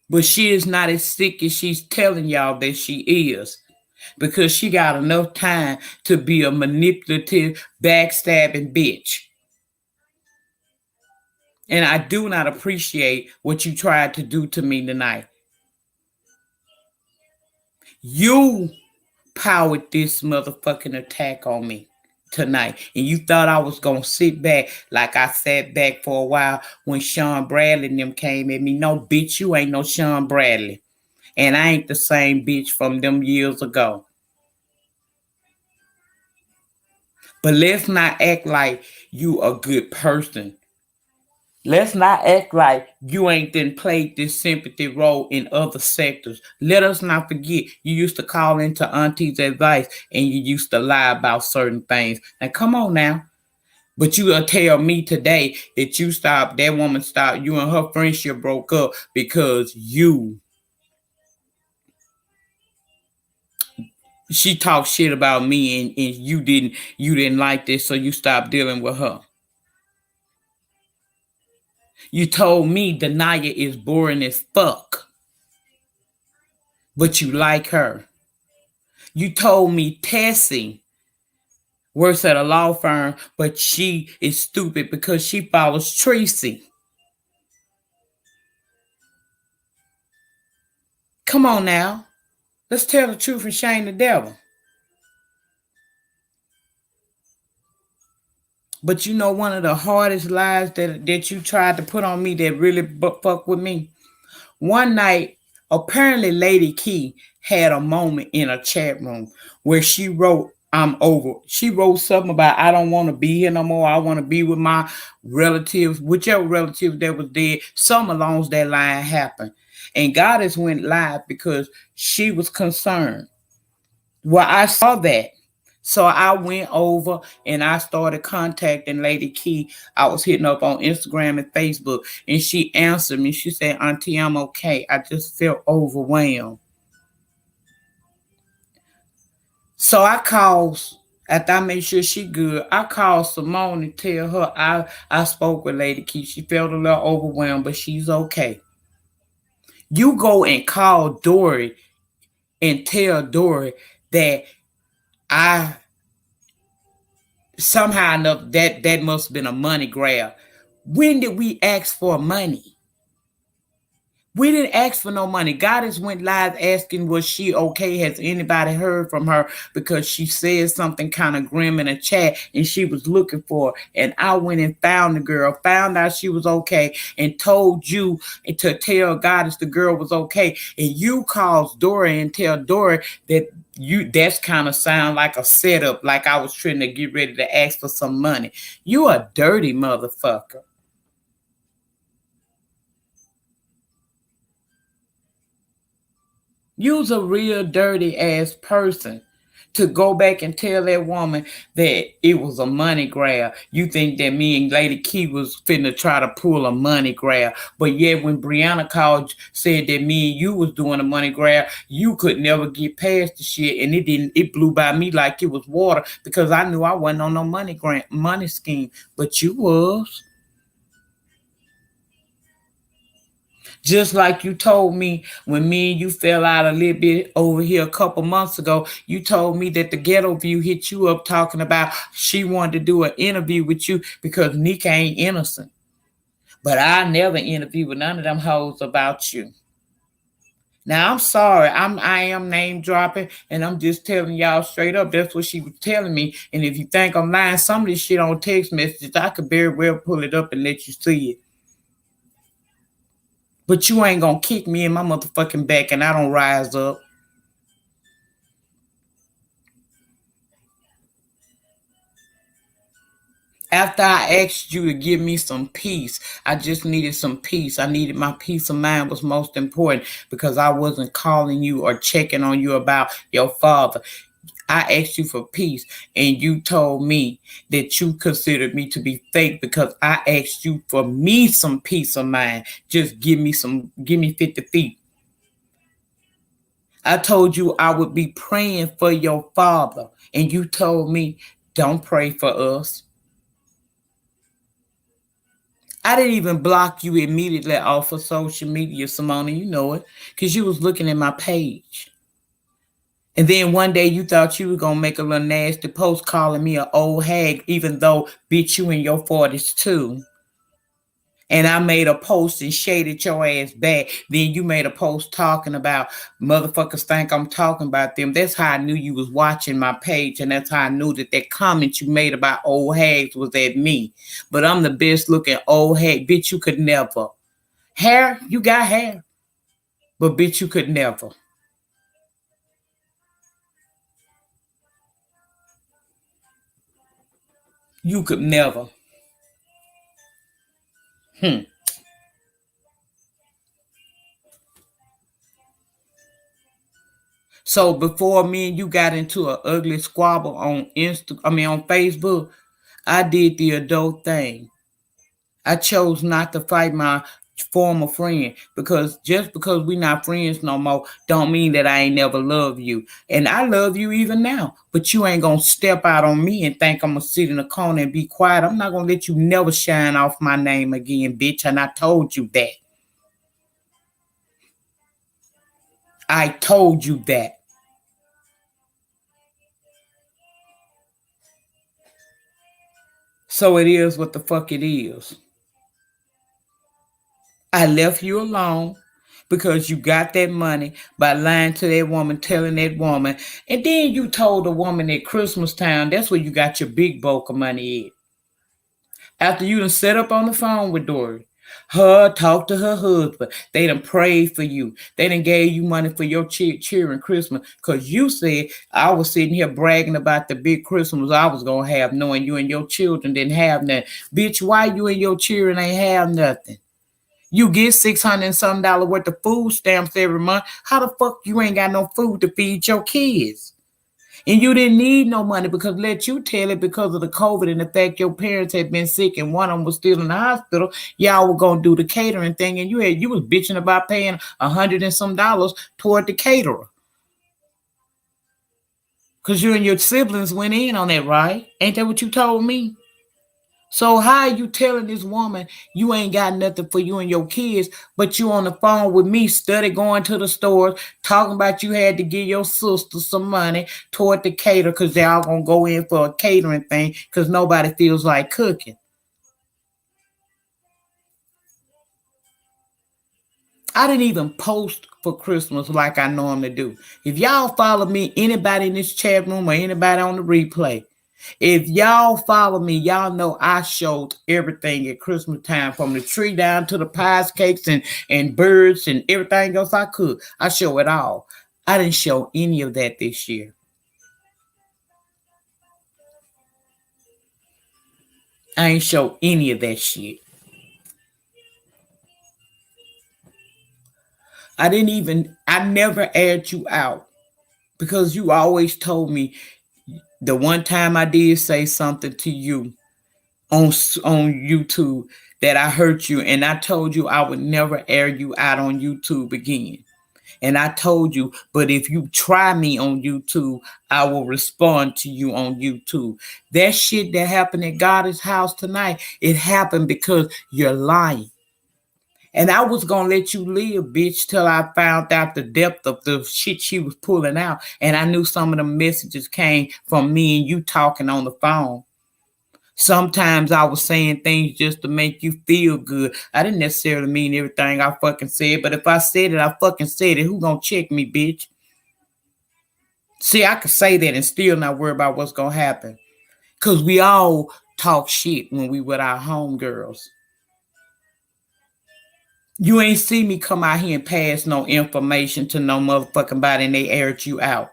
But she is not as sick as she's telling y'all that she is. Because she got enough time to be a manipulative, backstabbing bitch. And I do not appreciate what you tried to do to me tonight. You powered this motherfucking attack on me tonight. And you thought I was going to sit back like I sat back for a while when Sean Bradley and them came at me. No, bitch, you ain't no Sean Bradley. And I ain't the same bitch from them years ago. But let's not act like you a good person. Let's not act like you ain't then played this sympathy role in other sectors. Let us not forget you used to call into auntie's advice and you used to lie about certain things. Now come on now. But you will tell me today that that woman stopped, you and her friendship broke up because she talked shit about me and you didn't like this, so you stopped dealing with her. You told me Denaya is boring as fuck, but you like her. You told me Tessie works at a law firm, but she is stupid because she follows Tracy. Come on now. Let's tell the truth and shame the devil. But you know one of the hardest lies that you tried to put on me that really fuck with me? One night, apparently Lady Key had a moment in a chat room where she wrote, I'm over. She wrote something about, I don't want to be here no more. I want to be with my relatives, whichever relative that was dead. Something along that line happened. And Goddess went live because she was concerned. Well, I saw that. So I went over and I started contacting Lady Key. I was hitting up on Instagram and Facebook, and she answered me. She said, Auntie, I'm okay. I just felt overwhelmed. So I called, after I made sure she good, I called Simone and tell her I spoke with Lady Key. She felt a little overwhelmed, but she's okay. You go and call Dory and tell Dory that I somehow enough that must have been a money grab. When did we ask for money? We didn't ask for no money. Goddess went live asking, was she okay? Has anybody heard from her? Because she said something kind of grim in a chat and she was looking for her. And I went and found the girl, found out she was okay, and told you to tell Goddess the girl was okay. And you called Dory and tell Dory that that's kind of sound like a setup, like I was trying to get ready to ask for some money. You a dirty motherfucker. You's a real dirty ass person to go back and tell that woman that it was a money grab. You think that me and Lady Key was finna try to pull a money grab. But yet when Brianna called, said that me and you was doing a money grab, you could never get past the shit. And it blew by me like it was water because I knew I wasn't on no money scheme. But you was. Just like you told me when me and you fell out a little bit over here a couple months ago, you told me that the Ghetto View hit you up talking about she wanted to do an interview with you because Nika ain't innocent. But I never interviewed with none of them hoes about you. Now I'm sorry, I am name dropping, and I'm just telling y'all straight up. That's what she was telling me. And if you think I'm lying, some of this shit on text messages, I could very well pull it up and let you see it. But you ain't gonna kick me in my motherfucking back and I don't rise up. After I asked you to give me some peace, I just needed some peace. I needed my peace of mind was most important because I wasn't calling you or checking on you about your father. I asked you for peace and you told me that you considered me to be fake because I asked you for me some peace of mind. Just give me 50 feet. I told you I would be praying for your father and you told me don't pray for us. I didn't even block you immediately off of social media, Simona. You know it, because you was looking at my page. And then one day you thought you were going to make a little nasty post calling me an old hag, even though, bitch, you in your 40s too. And I made a post and shaded your ass back. Then you made a post talking about motherfuckers think I'm talking about them. That's how I knew you was watching my page. And that's how I knew that comment you made about old hags was at me. But I'm the best looking old hag. Bitch, you could never. Hair, you got hair. But bitch, you could never. You could never. So before me and you got into an ugly squabble on on Facebook, I did the adult thing. I chose not to fight my former friend because just because we not friends no more don't mean that I ain't never love you. And I love you even now. But you ain't gonna step out on me and think I'm gonna sit in the corner and be quiet. I'm not gonna let you never shine off my name again, bitch. And I told you that. I told you that. So it is what the fuck it is. I left you alone because you got that money by lying to that woman, telling that woman. And then you told the woman at Christmas time, that's where you got your big bulk of money at. After you done set up on the phone with Dory, her talk to her husband. They done prayed for you. They done gave you money for your cheering Christmas. Because you said I was sitting here bragging about the big Christmas I was going to have knowing you and your children didn't have nothing. Bitch, why you and your children ain't have nothing? You get $600 and some worth of food stamps every month. How the fuck you ain't got no food to feed your kids? And you didn't need no money because let you tell it because of the COVID and the fact your parents had been sick and one of them was still in the hospital. Y'all were gonna do the catering thing and you was bitching about paying $100 and some toward the caterer. Cause you and your siblings went in on that, right? Ain't that what you told me? So how are you telling this woman you ain't got nothing for you and your kids, but you on the phone with me, study going to the stores, talking about you had to give your sister some money toward the cater because they all gonna go in for a catering thing because nobody feels like cooking. I didn't even post for Christmas like I normally do. If y'all follow me, anybody in this chat room or anybody on the replay, if y'all follow me, y'all know I showed everything at Christmas time, from the tree down to the pies, cakes, and birds and everything else I could. I show it all. I didn't show any of that this year. I ain't show any of that shit. I never aired you out because you always told me the one time I did say something to you on YouTube that I hurt you, and I told you I would never air you out on YouTube again. And I told you, but if you try me on YouTube, I will respond to you on YouTube. That shit that happened at God's house tonight, it happened because you're lying. And I was going to let you live, bitch, till I found out the depth of the shit she was pulling out. And I knew some of the messages came from me and you talking on the phone. Sometimes I was saying things just to make you feel good. I didn't necessarily mean everything I fucking said, but if I said it, I fucking said it. Who gonna check me, bitch? See, I could say that and still not worry about what's gonna happen. Cause we all talk shit when we with our homegirls. You ain't see me come out here and pass no information to no motherfucking body and they aired you out.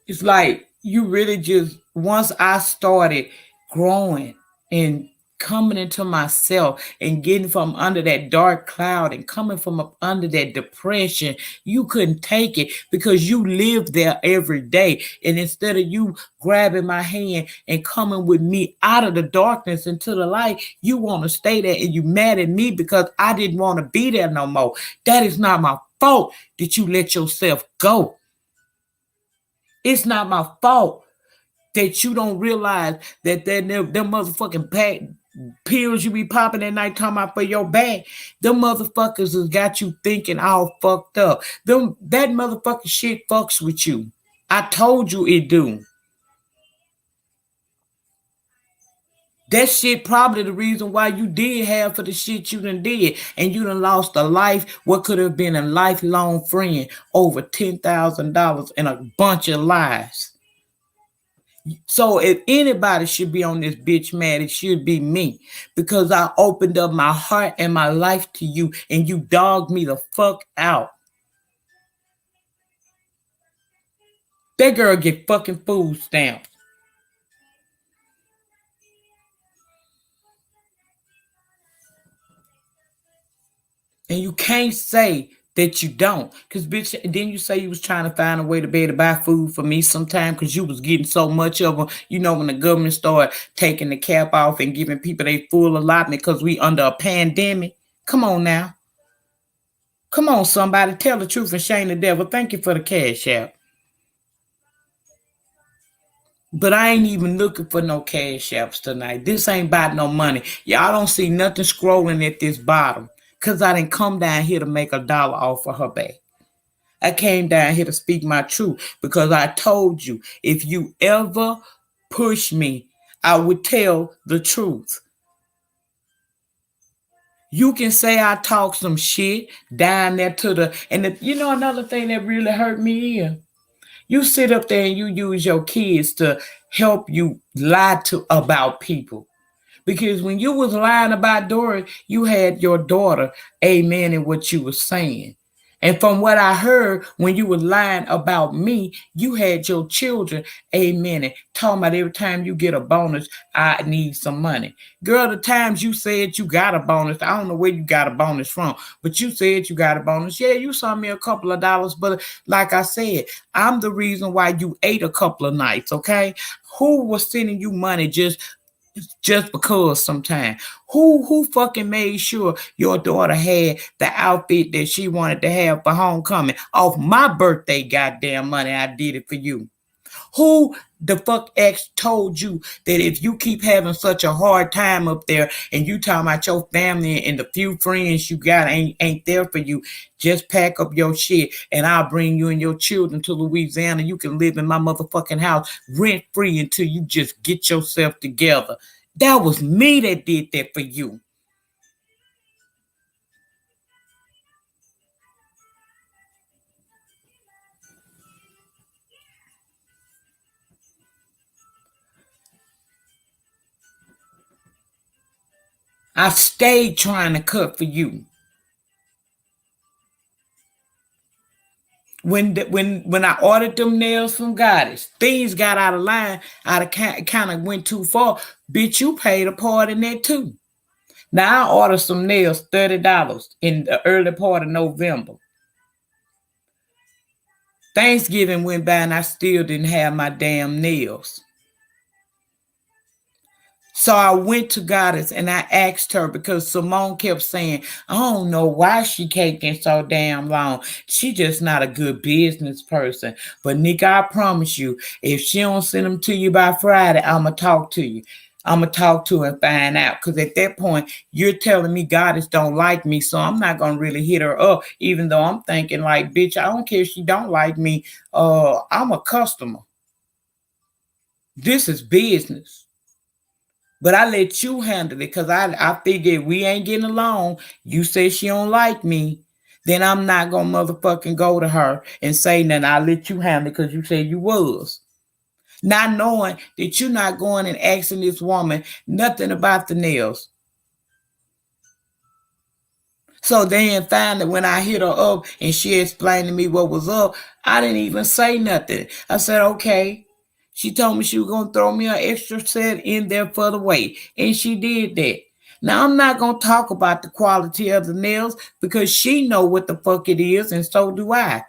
It's like you really just, once I started growing and coming into myself and getting from under that dark cloud and coming from up under that depression, you couldn't take it because you lived there every day. And instead of you grabbing my hand and coming with me out of the darkness into the light, you want to stay there and you mad at me because I didn't want to be there no more. That is not my fault that you let yourself go. It's not my fault that you don't realize that them motherfucking pills you be popping at night talking about for your back, them motherfuckers has got you thinking all fucked up. That motherfucking shit fucks with you. I told you it do. That shit probably the reason why you did have for the shit you done did. And you done lost a life, what could have been a lifelong friend, over $10,000 and a bunch of lies. So if anybody should be on this bitch mad, it should be me. Because I opened up my heart and my life to you and you dogged me the fuck out. That girl get fucking food stamps. And you can't say that you don't. Because, bitch, then you say you was trying to find a way to be able to buy food for me sometime because you was getting so much of them. You know, when the government started taking the cap off and giving people their full allotment because we under a pandemic. Come on now. Come on, somebody. Tell the truth and shame the devil. Thank you for the cash app. But I ain't even looking for no cash apps tonight. This ain't about no money. Y'all don't see nothing scrolling at this bottom. Because I didn't come down here to make $1 off of her back. I came down here to speak my truth because I told you if you ever push me, I would tell the truth. You can say I talk some shit down there to the, and you know another thing that really hurt me is you sit up there and you use your kids to help you lie to about people. Because when you was lying about Dory, you had your daughter amen in what you were saying. And from what I heard, when you were lying about me, you had your children amen and talking about every time you get a bonus, I need some money. Girl, the times you said you got a bonus, I don't know where you got a bonus from, but you said you got a bonus. Yeah, you saw me a couple of dollars, but like I said, I'm the reason why you ate a couple of nights, okay? Who was sending you money just because sometimes who fucking made sure your daughter had the outfit that she wanted to have for homecoming off my birthday goddamn money? I did it for you. Who the fuck ex told you that if you keep having such a hard time up there and you talking about your family and the few friends you got ain't there for you, just pack up your shit and I'll bring you and your children to Louisiana. You can live in my motherfucking house rent free until you just get yourself together. That was me that did that for you. I stayed trying to cut for you. When I ordered them nails from Goddess, things got out of line, kind of went too far. Bitch, you paid a part in that too. Now I ordered some nails, $30 in the early part of November. Thanksgiving went by and I still didn't have my damn nails. So I went to Goddess and I asked her because Simone kept saying, I don't know why she taking so damn long. She just not a good business person. But Nick, I promise you, if she don't send them to you by Friday, I'ma talk to you. I'ma talk to her and find out. Because at that point, you're telling me Goddess don't like me, so I'm not gonna really hit her up, even though I'm thinking like, bitch, I don't care if she don't like me. I'm a customer. This is business. But I let you handle it because I figured we ain't getting along. You say she don't like me. Then I'm not going to motherfucking go to her and say nothing. I let you handle it because you said you was. not knowing that you're not going and asking this woman nothing about the nails. So then finally, when I hit her up and she explained to me what was up, I didn't even say nothing. I said, okay. She told me she was going to throw me an extra set in there for the weight. And she did that. Now, I'm not going to talk about the quality of the nails because she know what the fuck it is, and so do I.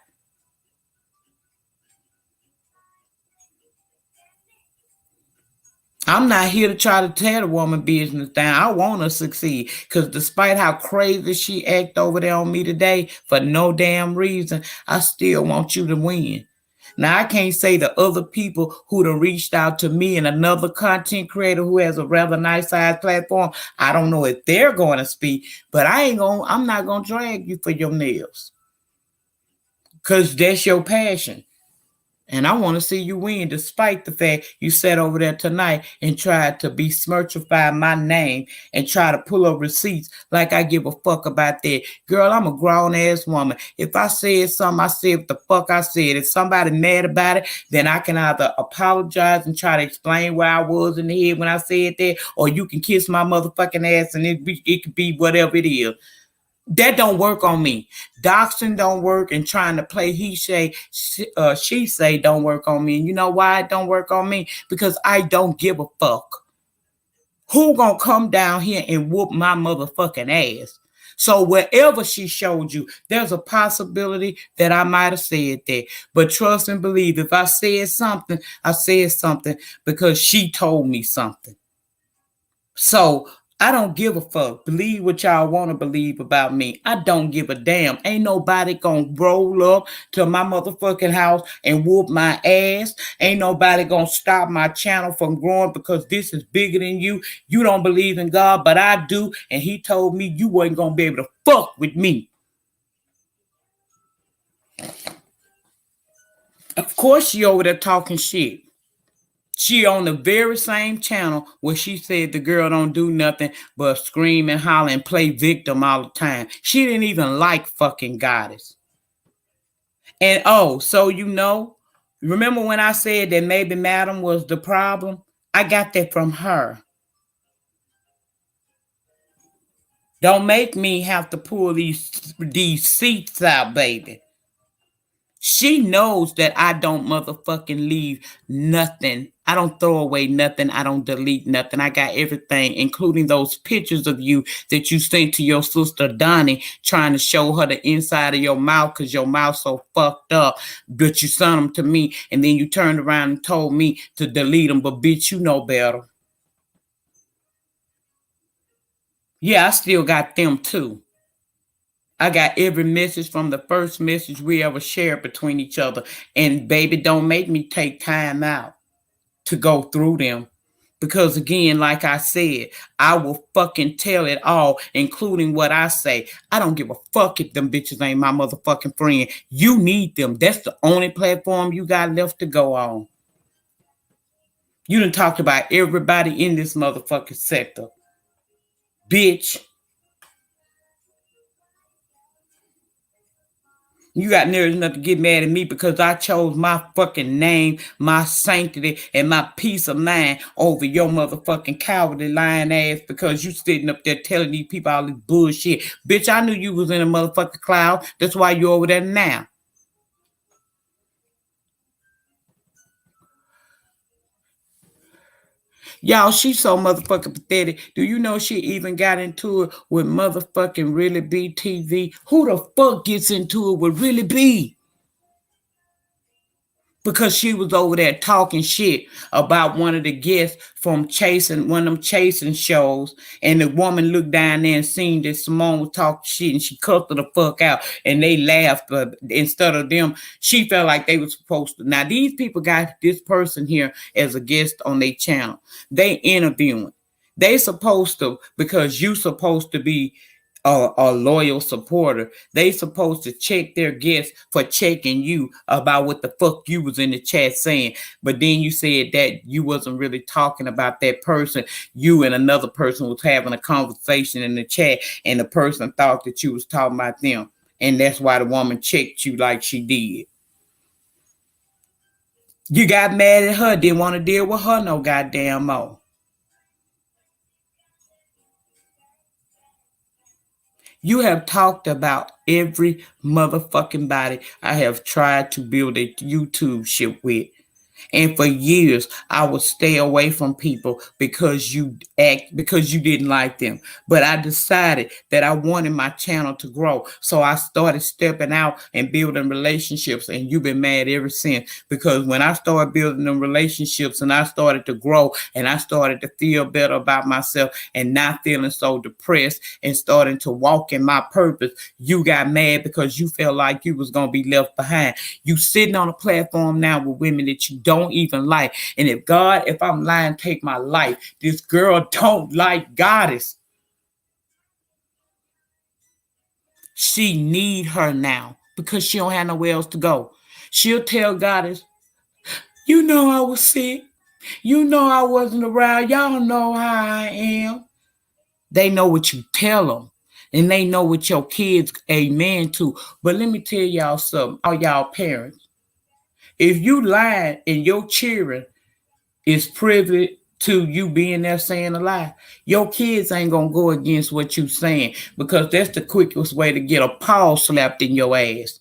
I'm not here to try to tear the woman business down. I want her to succeed. Because despite how crazy she act over there on me today for no damn reason, I still want you to win. Now, I can't say the other people who have reached out to me and another content creator who has a rather nice size platform. I don't know if they're going to speak, but I'm not going to drag you for your nails. Because that's your passion. And I want to see you win, despite the fact you sat over there tonight and tried to besmirchify my name and try to pull up receipts like I give a fuck about that. Girl, I'm a grown ass woman. If I said something, I said what the fuck I said. If somebody mad about it, then I can either apologize and try to explain where I was in the head when I said that, or you can kiss my motherfucking ass and it could be whatever it is. That don't work on me. Doxing don't work, and trying to play he say, she say don't work on me. And you know why it don't work on me? Because I don't give a fuck. Who gonna come down here and whoop my motherfucking ass? So wherever she showed you, there's a possibility that I might have said that. But trust and believe, if I said something, I said something because she told me something. So I don't give a fuck. Believe what y'all want to believe about me. I don't give a damn. Ain't nobody gonna roll up to my motherfucking house and whoop my ass. Ain't nobody gonna stop my channel from growing because this is bigger than you. You don't believe in God, but I do. And he told me you wasn't gonna be able to fuck with me. Of course she over there talking shit. She on the very same channel where she said the girl don't do nothing but scream and holler and play victim all the time. She didn't even like fucking Goddess. And oh, so remember when I said that maybe Madam was the problem? I got that from her. Don't make me have to pull these seats out, baby. She knows that I don't motherfucking leave nothing. I don't throw away nothing. I don't delete nothing. I got everything, including those pictures of you that you sent to your sister Donnie, trying to show her the inside of your mouth because your mouth so fucked up. But you sent them to me, and then you turned around and told me to delete them. But bitch, you know better. Yeah, I still got them too. I got every message from the first message we ever shared between each other. And baby, don't make me take time out to go through them. Because again, like I said, I will fucking tell it all, including what I say. I don't give a fuck if them bitches ain't my motherfucking friend. You need them. That's the only platform you got left to go on. You done talked about everybody in this motherfucking sector. Bitch. You got nearly enough to get mad at me because I chose my fucking name, my sanctity, and my peace of mind over your motherfucking cowardly lying ass because you sitting up there telling these people all this bullshit. Bitch, I knew you was in a motherfucking cloud. That's why you over there now. Y'all, she's so motherfucking pathetic. Do you know she even got into it with motherfucking Really Be TV? Who the fuck gets into it with Really Be? Because she was over there talking shit about one of the guests from chasing one of them chasing shows, and the woman looked down there and seen that Simone was talking shit, and she cussed her the fuck out, and they laughed. But instead of them, she felt like they were supposed to. Now these people got this person here as a guest on their channel. They interviewing. They supposed to, because you supposed to be a loyal supporter. They supposed to check their guests for checking you about what the fuck you was in the chat saying. But then you said that you wasn't really talking about that person. You and another person was having a conversation in the chat, and the person thought that you was talking about them. And that's why the woman checked you like she did. You got mad at her, didn't want to deal with her no goddamn more. You have talked about every motherfucking body I have tried to build a YouTube shit with. And for years, I would stay away from people because you didn't like them. But I decided that I wanted my channel to grow. So I started stepping out and building relationships. And you've been mad ever since. Because when I started building them relationships and I started to grow and I started to feel better about myself and not feeling so depressed and starting to walk in my purpose, you got mad because you felt like you was going to be left behind. You sitting on a platform now with women that you don't even like. And if I'm lying, take my life. This girl don't like Goddess. She need her now because she don't have nowhere else to go. She'll tell Goddess, you know I was sick. You know I wasn't around. Y'all know how I am. They know what you tell them. And they know what your kids amen to. But let me tell y'all something, all y'all parents. If you lying and your children is privy to you being there saying a lie, your kids ain't gonna go against what you saying because that's the quickest way to get a paw slapped in your ass.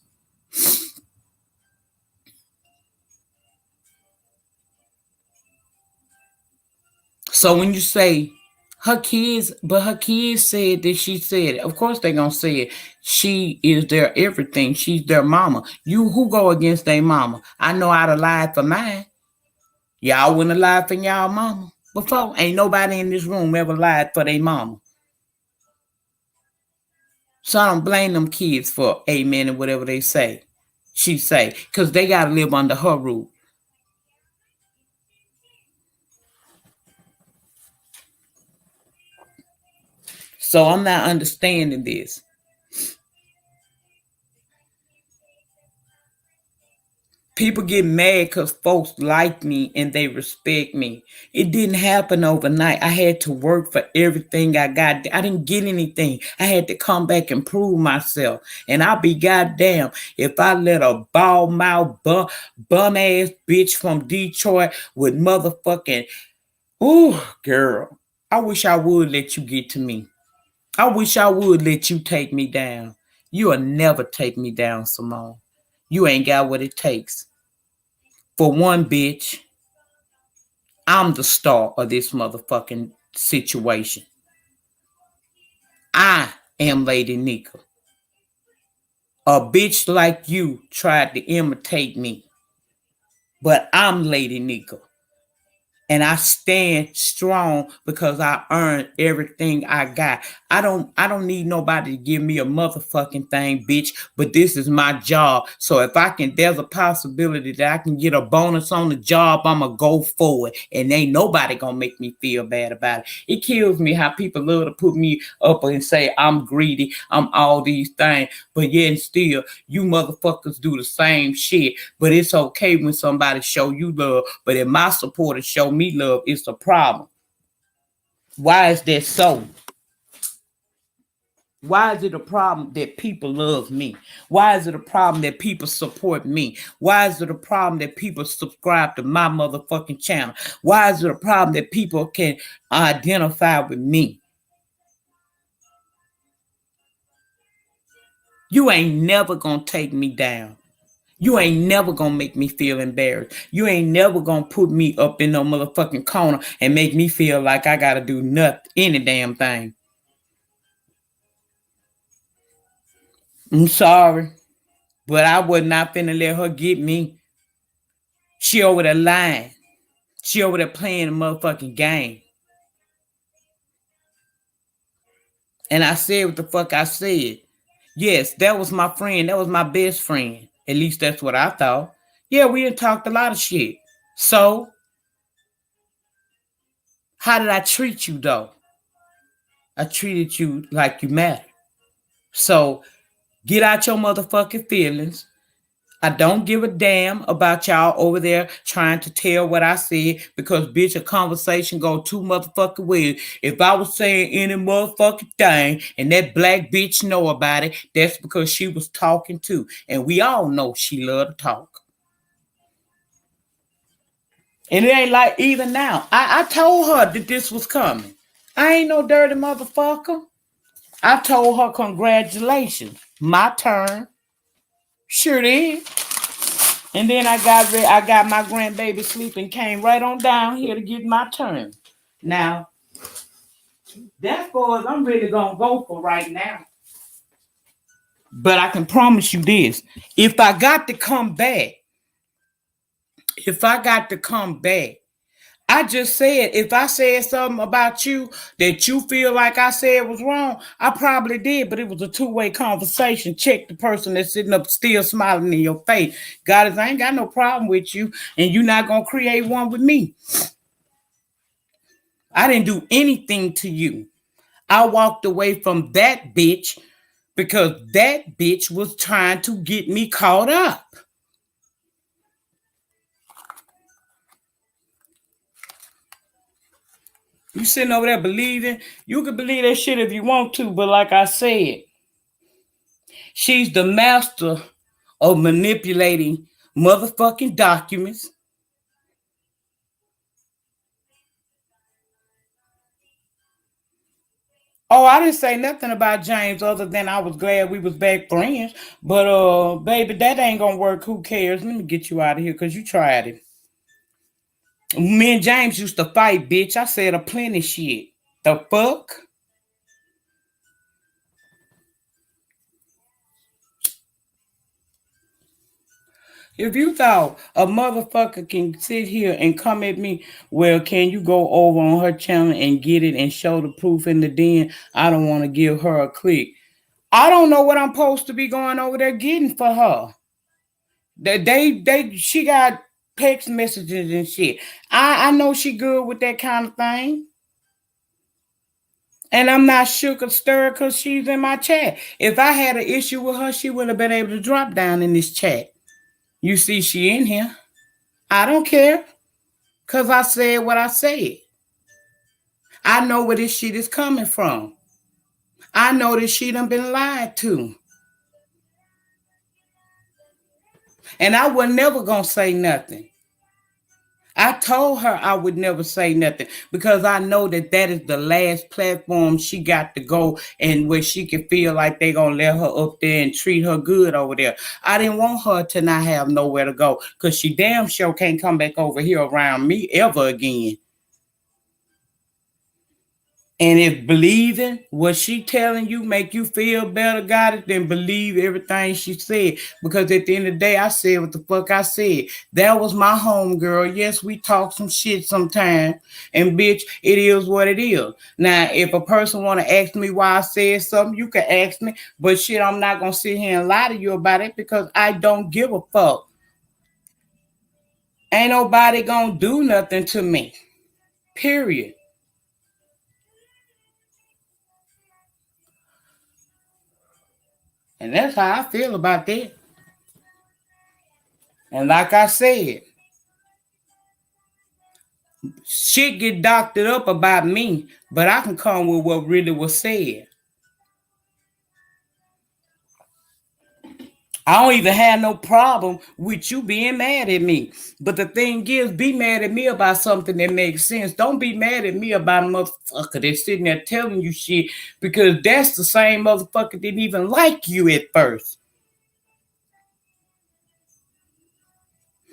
So when you say her kids said that she said it, of course they gonna say it. She is their everything. She's their mama. You who go against their mama? I know I'd have lied for mine. Y'all wouldn't have lied for y'all mama before. Ain't nobody in this room ever lied for their mama. So I don't blame them kids for amen and whatever they say. She say, because they got to live under her rule. So I'm not understanding this. People get mad because folks like me and they respect me. It didn't happen overnight. I had to work for everything I got. I didn't get anything. I had to come back and prove myself. And I'll be goddamn if I let a ball mouth bum ass bitch from Detroit with motherfucking, ooh, girl. I wish I would let you get to me. I wish I would let you take me down. You'll never take me down, Simone. You ain't got what it takes. For one, bitch, I'm the star of this motherfucking situation. I am Lady Nyca. A bitch like you tried to imitate me, but I'm Lady Nyca. And I stand strong because I earned everything I got. I don't need nobody to give me a motherfucking thing, bitch, but this is my job. So if there's a possibility that I can get a bonus on the job, I'ma go for it. And ain't nobody gonna make me feel bad about it. It kills me how people love to put me up and say I'm greedy, I'm all these things, but yet still you motherfuckers do the same shit. But it's okay when somebody show you love. But if my supporters show me love, it's a problem. Why is that so? Why is it a problem that people love me? Why is it a problem that people support me? Why is it a problem that people subscribe to my motherfucking channel? Why is it a problem that people can identify with me? You ain't never gonna take me down. You ain't never gonna make me feel embarrassed. You ain't never gonna put me up in no motherfucking corner and make me feel like I gotta do nothing, any damn thing. I'm sorry, but I was not finna let her get me. She over the line. She over there playing the motherfucking game. And I said what the fuck I said. Yes, that was my friend. That was my best friend. At least that's what I thought. Yeah, we had talked a lot of shit. So, how did I treat you though? I treated you like you matter. So, get out your motherfucking feelings. I don't give a damn about y'all over there trying to tell what I said because, bitch, a conversation go two motherfucking ways. If I was saying any motherfucking thing and that black bitch know about it, that's because she was talking too. And we all know she love to talk. And it ain't like even now. I told her that this was coming. I ain't no dirty motherfucker. I told her congratulations. My turn. Sure did. And then I got my grandbaby sleeping, came right on down here to get my turn. Now, that's far as I'm really gonna go for right now. But I can promise you this. If I got to come back, if I got to come back, I just said, if I said something about you that you feel like I said was wrong, I probably did, but it was a two-way conversation. Check the person that's sitting up still smiling in your face. God, I ain't got no problem with you, and you're not going to create one with me. I didn't do anything to you. I walked away from that bitch because that bitch was trying to get me caught up. You sitting over there believing, you can believe that shit if you want to, but like I said, she's the master of manipulating motherfucking documents. Oh, I didn't say nothing about James other than I was glad we was back friends. But baby, that ain't gonna work. Who cares? Let me get you out of here because you tried it. Me and James used to fight, bitch. I said a plenty shit. The fuck? If you thought a motherfucker can sit here and come at me, well, can you go over on her channel and get it and show the proof in the den? I don't want to give her a click. I don't know what I'm supposed to be going over there getting for her. She got text messages and shit. I know she good with that kind of thing. And I'm not shook or stirred because she's in my chat. If I had an issue with her, she would have been able to drop down in this chat. You see, she in here. I don't care because I said what I said. I know where this shit is coming from. I know that she done been lied to. And I was never going to say nothing. I told her I would never say nothing because I know that that is the last platform she got to go and where she can feel like they going to let her up there and treat her good over there. I didn't want her to not have nowhere to go because she damn sure can't come back over here around me ever again. And if believing what she telling you make you feel better, got it, then believe everything she said. Because at the end of the day, I said what the fuck I said. That was my home girl. Yes, we talk some shit sometime. And bitch, it is what it is. Now, if a person want to ask me why I said something, you can ask me. But shit, I'm not going to sit here and lie to you about it because I don't give a fuck. Ain't nobody going to do nothing to me. Period. And that's how I feel about that. And like I said, shit get doctored up about me, but I can come with what really was said. I don't even have no problem with you being mad at me. But the thing is, be mad at me about something that makes sense. Don't be mad at me about a motherfucker that's sitting there telling you shit because that's the same motherfucker that didn't even like you at first.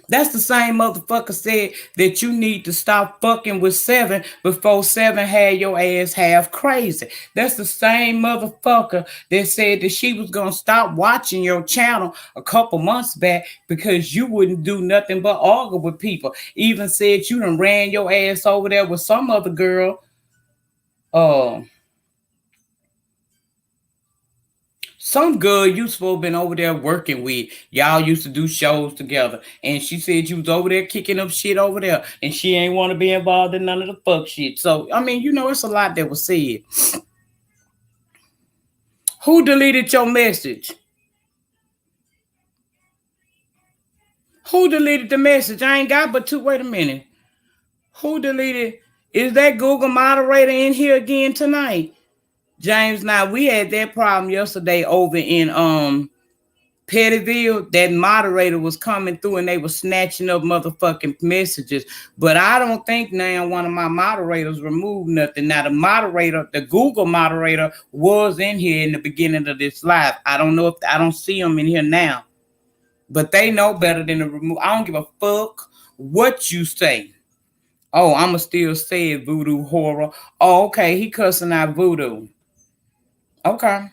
That's the same motherfucker said that you need to stop fucking with Seven before Seven had your ass half crazy. That's the same motherfucker that said that she was going to stop watching your channel a couple months back because you wouldn't do nothing but argue with people. Even said you done ran your ass over there with some other girl. Some girl you supposed to been over there working with. Y'all used to do shows together. And she said you was over there kicking up shit over there. And she ain't want to be involved in none of the fuck shit. So, I mean, it's a lot that was said. Who deleted your message? Who deleted the message? I ain't got but two. Wait a minute. Who deleted? Is that Google moderator in here again tonight? James, now we had that problem yesterday over in Pettyville, that moderator was coming through and they were snatching up motherfucking messages. But I don't think now one of my moderators removed nothing. Now the moderator, the Google moderator, was in here in the beginning of this live. I don't know if I don't see them in here now. But they know better than to remove. I don't give a fuck what you say. Oh, I'ma still say it, voodoo horror. Oh, okay, he cussing out voodoo. Okay.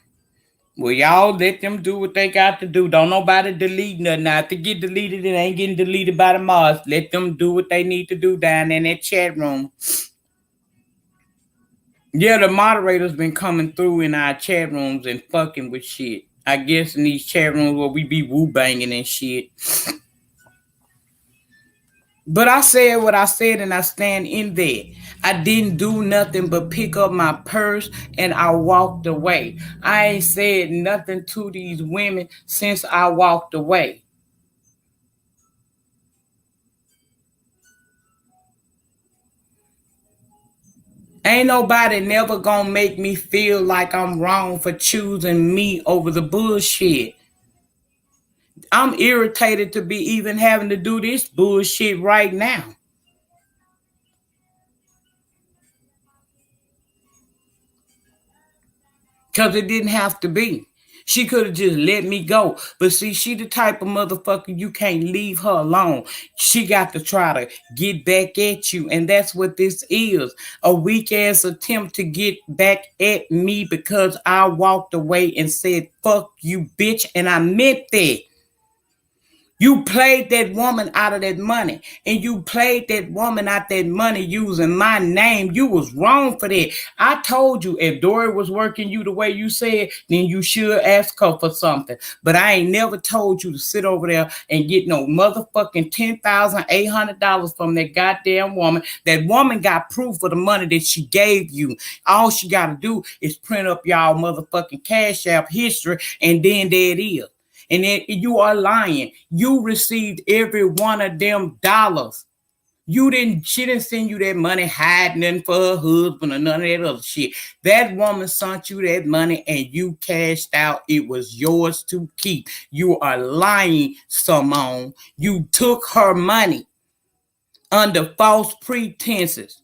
Well, y'all let them do what they got to do. Don't nobody delete nothing. Now, if it get deleted, it ain't getting deleted by the mods. Let them do what they need to do down in that chat room. Yeah, the moderators been coming through in our chat rooms and fucking with shit. I guess in these chat rooms where we be woo-banging and shit. But I said what I said and I stand in there. I didn't do nothing but pick up my purse and I walked away. I ain't said nothing to these women since I walked away. Ain't nobody never gonna make me feel like I'm wrong for choosing me over the bullshit. I'm irritated to be even having to do this bullshit right now. Because it didn't have to be. She could have just let me go. But see, she the type of motherfucker you can't leave her alone. She got to try to get back at you. And that's what this is. A weak ass attempt to get back at me because I walked away and said, fuck you, bitch. And I meant that. You played that woman out of that money, and you played that woman out that money using my name. You was wrong for that. I told you if Dory was working you the way you said, then you should ask her for something. But I ain't never told you to sit over there and get no motherfucking $10,800 from that goddamn woman. That woman got proof of the money that she gave you. All she got to do is print up y'all motherfucking Cash App history, and then there it is. And then you are lying. You received every one of them dollars. She didn't send you that money hiding in for her husband or none of that other shit. That woman sent you that money and you cashed out. It was yours to keep. You are lying, Simone. You took her money under false pretenses.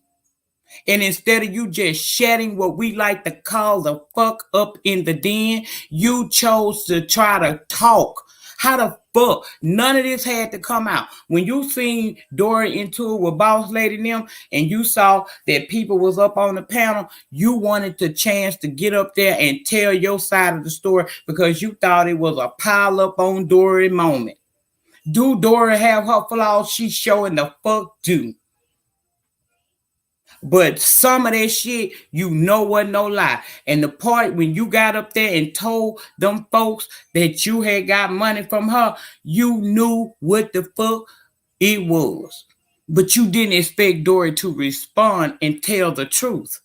And instead of you just shedding what we like to call the fuck up in the den, you chose to try to talk. How the fuck? None of this had to come out. When you seen Dory into it with Boss Lady and them, and you saw that people was up on the panel, you wanted the chance to get up there and tell your side of the story because you thought it was a pile up on Dory moment. Do Dory have her flaws? She's showing the fuck do. But some of that shit, you know what, no lie. And the part when you got up there and told them folks that you had got money from her, you knew what the fuck it was. But you didn't expect Dory to respond and tell the truth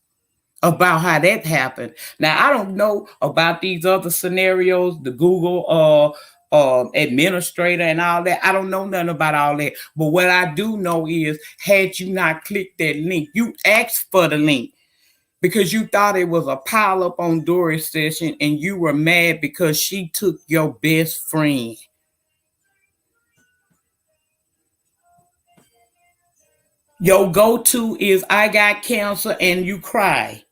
about how that happened. Now, I don't know about these other scenarios, the Google administrator and all that. I don't know nothing about all that. But what I do know is, had you not clicked that link, you asked for the link because you thought it was a pile up on Dory's session and you were mad because she took your best friend. Your go-to is I got cancer and you cry.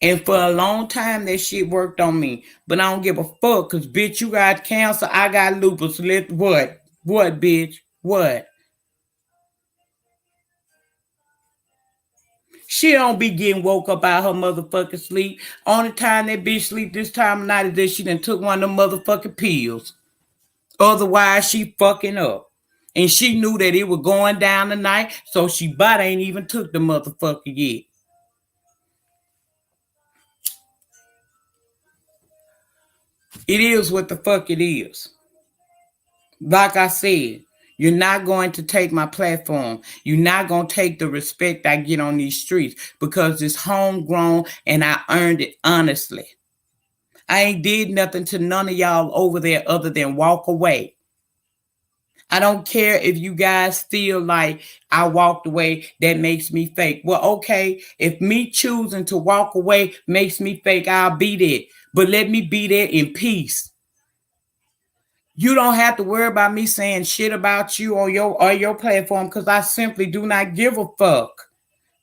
And for a long time, that shit worked on me. But I don't give a fuck, because, bitch, you got cancer, I got lupus. What? What, bitch? What? She don't be getting woke up out her motherfucking sleep. Only time that bitch sleep this time of night is that she done took one of them motherfucking pills. Otherwise, she fucking up. And she knew that it was going down tonight, so she but ain't even took the motherfucker yet. It is what the fuck it is. Like I said, you're not going to take my platform. You're not going to take the respect I get on these streets because it's homegrown and I earned it honestly. I ain't did nothing to none of y'all over there other than walk away. I don't care if you guys feel like I walked away, that makes me fake. Well, okay, if me choosing to walk away makes me fake, I'll be there. But let me be there in peace. You don't have to worry about me saying shit about you or your platform because I simply do not give a fuck.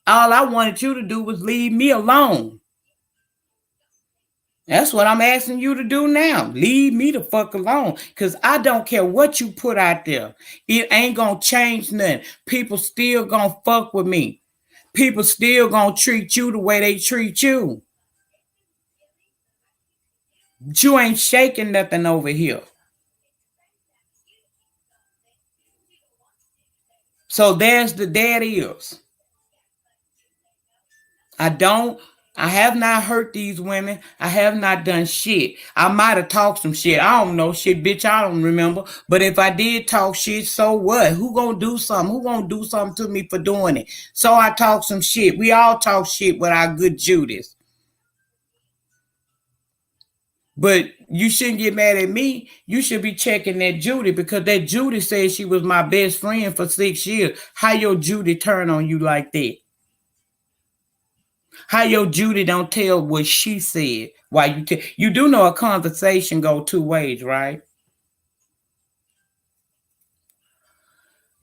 All I wanted you to do was leave me alone. That's what I'm asking you to do now. Leave me the fuck alone. Because I don't care what you put out there. It ain't going to change nothing. People still going to fuck with me. People still going to treat you the way they treat you. But you ain't shaking nothing over here. So there it is. I have not hurt these women. I have not done shit. I might have talked some shit. I don't know shit, bitch. I don't remember. But if I did talk shit, so what? Who gonna do something? Who gonna do something to me for doing it? So I talk some shit. We all talk shit with our good Judas. But you shouldn't get mad at me. You should be checking that Judy because that Judy said she was my best friend for 6 years. How your Judy turn on you like that? How your Judy don't tell what she said? Why you do know a conversation go two ways, right?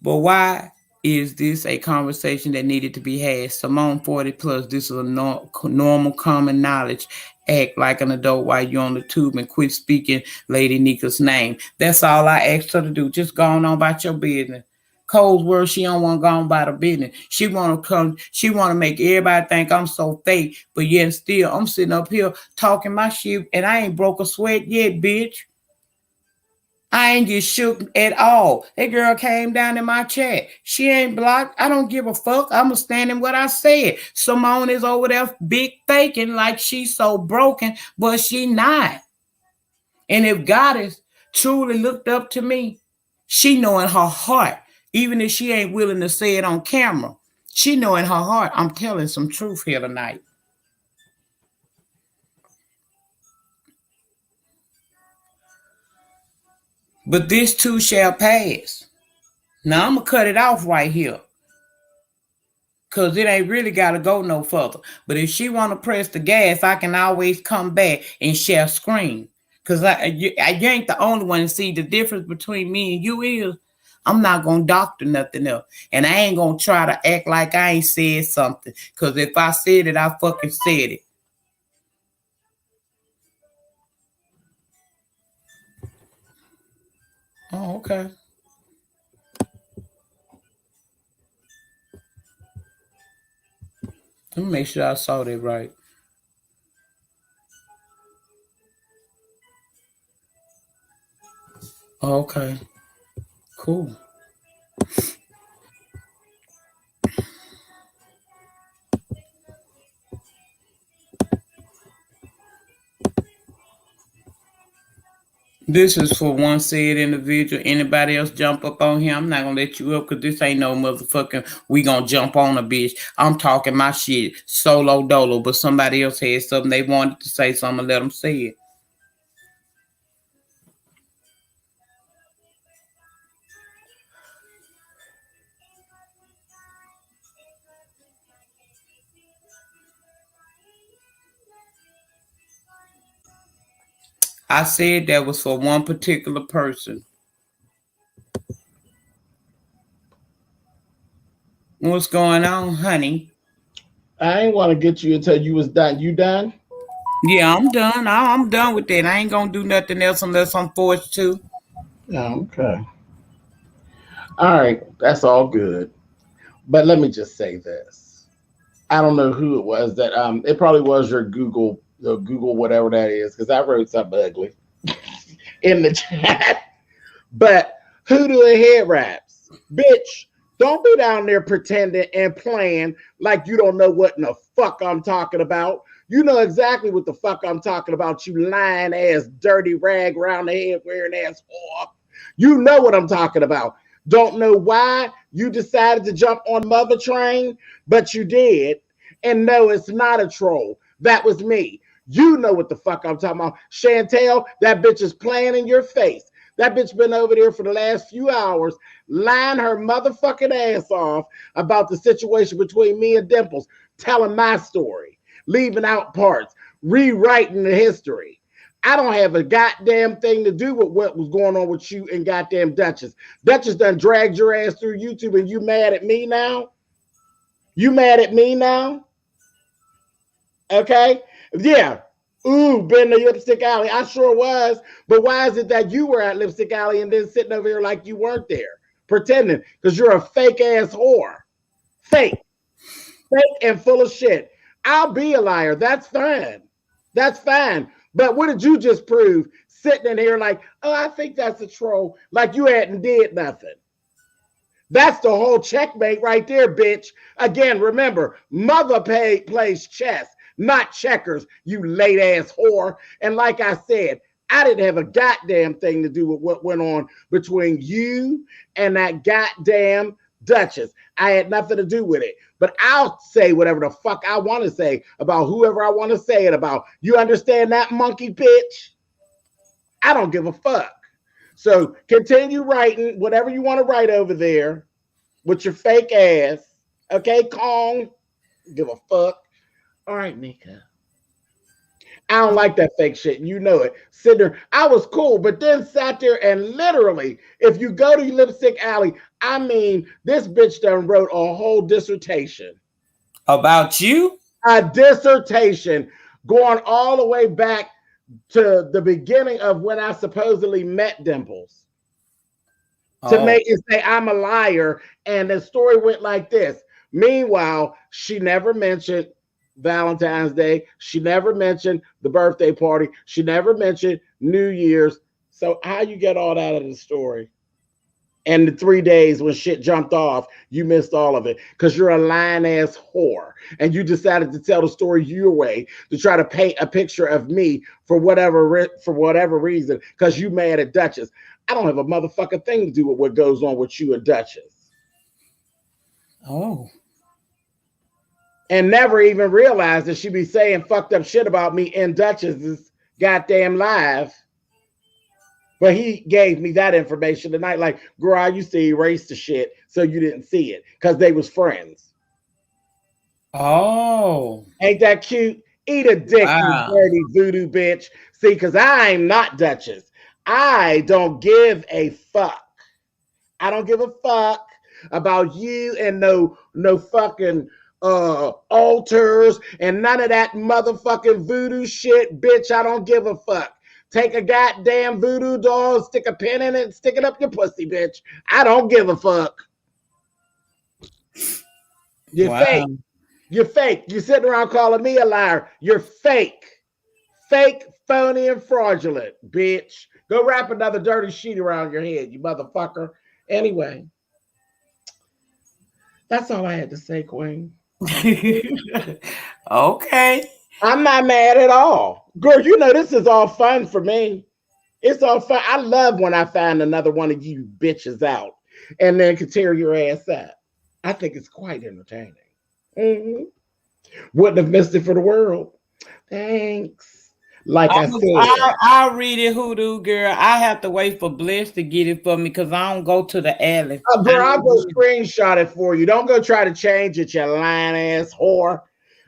But why is this a conversation that needed to be had? Simone 40 plus, this is a normal common knowledge. Act like an adult while you're on the tube and quit speaking Lady Nyca's name. That's all I asked her to do. Just go on about your business. Cole's word, she don't want to go on about her business. She want to make everybody think I'm so fake, but yet still I'm sitting up here talking my shit and I ain't broke a sweat yet, bitch. I ain't get shook at all. That girl came down in my chat. She ain't blocked. I don't give a fuck. I'm standing what I said. Simone is over there big faking like she's so broken, but she not. And if Goddess truly looked up to me, she know in her heart, even if she ain't willing to say it on camera, she know in her heart I'm telling some truth here tonight. But this too shall pass. Now I'm going to cut it off right here. Because it ain't really got to go no further. But if she want to press the gas, I can always come back and share screen. Because you ain't the only one to see the difference between me and you is I'm not going to doctor nothing else. And I ain't going to try to act like I ain't said something. Because if I said it, I fucking said it. Oh, okay. Let me make sure I saw that right. Oh, okay. Cool. This is for one said individual. Anybody else jump up on here? I'm not gonna let you up because this ain't no motherfucking we gonna jump on a bitch. I'm talking my shit solo dolo, but somebody else had something they wanted to say, so I'm gonna let them say it. I said that was for one particular person. What's going on, honey?
I ain't want to get you until you was done. You done?
Yeah, I'm done. I'm done with that. I ain't gonna do nothing else unless I'm forced to.
Okay. All right. That's all good. But let me just say this. I don't know who it was that it probably was your Google whatever that is because I wrote something ugly in the chat. But who do the head wraps? Bitch, don't be down there pretending and playing like you don't know what in the fuck I'm talking about. You know exactly what the fuck I'm talking about, you lying ass, dirty rag around the head wearing ass whore. You know what I'm talking about. Don't know why you decided to jump on mother train, but you did. And no, it's not a troll. That was me. You know what the fuck I'm talking about. Chantel, that bitch is playing in your face. That bitch been over there for the last few hours, lying her motherfucking ass off about the situation between me and Dimples, telling my story, leaving out parts, rewriting the history. I don't have a goddamn thing to do with what was going on with you and goddamn Duchess. Duchess done dragged your ass through YouTube and you mad at me now? You mad at me now? Okay? Yeah. Ooh, been to Lipstick Alley. I sure was. But why is it that you were at Lipstick Alley and then sitting over here like you weren't there? Pretending. Because you're a fake ass whore. Fake. Fake and full of shit. I'll be a liar. That's fine. That's fine. But what did you just prove? Sitting in here like, oh, I think that's a troll. Like you hadn't did nothing. That's the whole checkmate right there, bitch. Again, remember, mother plays chess, not checkers, you late ass whore. And like I said, I didn't have a goddamn thing to do with what went on between you and that goddamn Duchess. I had nothing to do with it. But I'll say whatever the fuck I want to say about whoever I want to say it about. You understand that, monkey bitch? I don't give a fuck. So continue writing whatever you want to write over there with your fake ass. Okay, Kong? Give a fuck. All right, Nika. I don't like that fake shit. You know it. Sitting there, I was cool, but then sat there and literally, if you go to Lipstick Alley, I mean, this bitch done wrote a whole dissertation.
About you?
A dissertation going all the way back to the beginning of when I supposedly met Dimples. To make it say I'm a liar. And the story went like this. Meanwhile, she never mentioned Valentine's Day. She never mentioned the birthday party. She never mentioned New Year's. So how you get all that out of the story? And the 3 days when shit jumped off, you missed all of it because you're a lying ass whore. And you decided to tell the story your way to try to paint a picture of me for whatever reason because you mad at Duchess. I don't have a motherfucking thing to do with what goes on with you and Duchess.
Oh.
And never even realized that she be saying fucked up shit about me in Duchess's goddamn live. But he gave me that information tonight. Like, girl, I used to erase the shit so you didn't see it because they was friends.
Oh.
Ain't that cute? Eat a dick, wow. You dirty voodoo bitch. See, because I'm not Duchess. I don't give a fuck. I don't give a fuck about you and no fucking altars and none of that motherfucking voodoo shit, bitch. I don't give a fuck. Take a goddamn voodoo doll, stick a pin in it, and stick it up your pussy, bitch. I don't give a fuck. You're fake. You're fake. You're sitting around calling me a liar. You're fake. Fake, phony, and fraudulent, bitch. Go wrap another dirty sheet around your head, you motherfucker. Anyway, that's all I had to say, Queen.
Okay.
I'm not mad at all. Girl, you know this is all fun for me. It's all fun. I love when I find another one of you bitches out and then can tear your ass up. I think it's quite entertaining. Mm-hmm. Wouldn't have missed it for the world. Thanks. Like I said.
I'll read it, Hoodoo Girl. I have to wait for Bliss to get it for me because I don't go to the alley.
Bro, I'll go screenshot it for you. Don't go try to change it, you lying ass whore.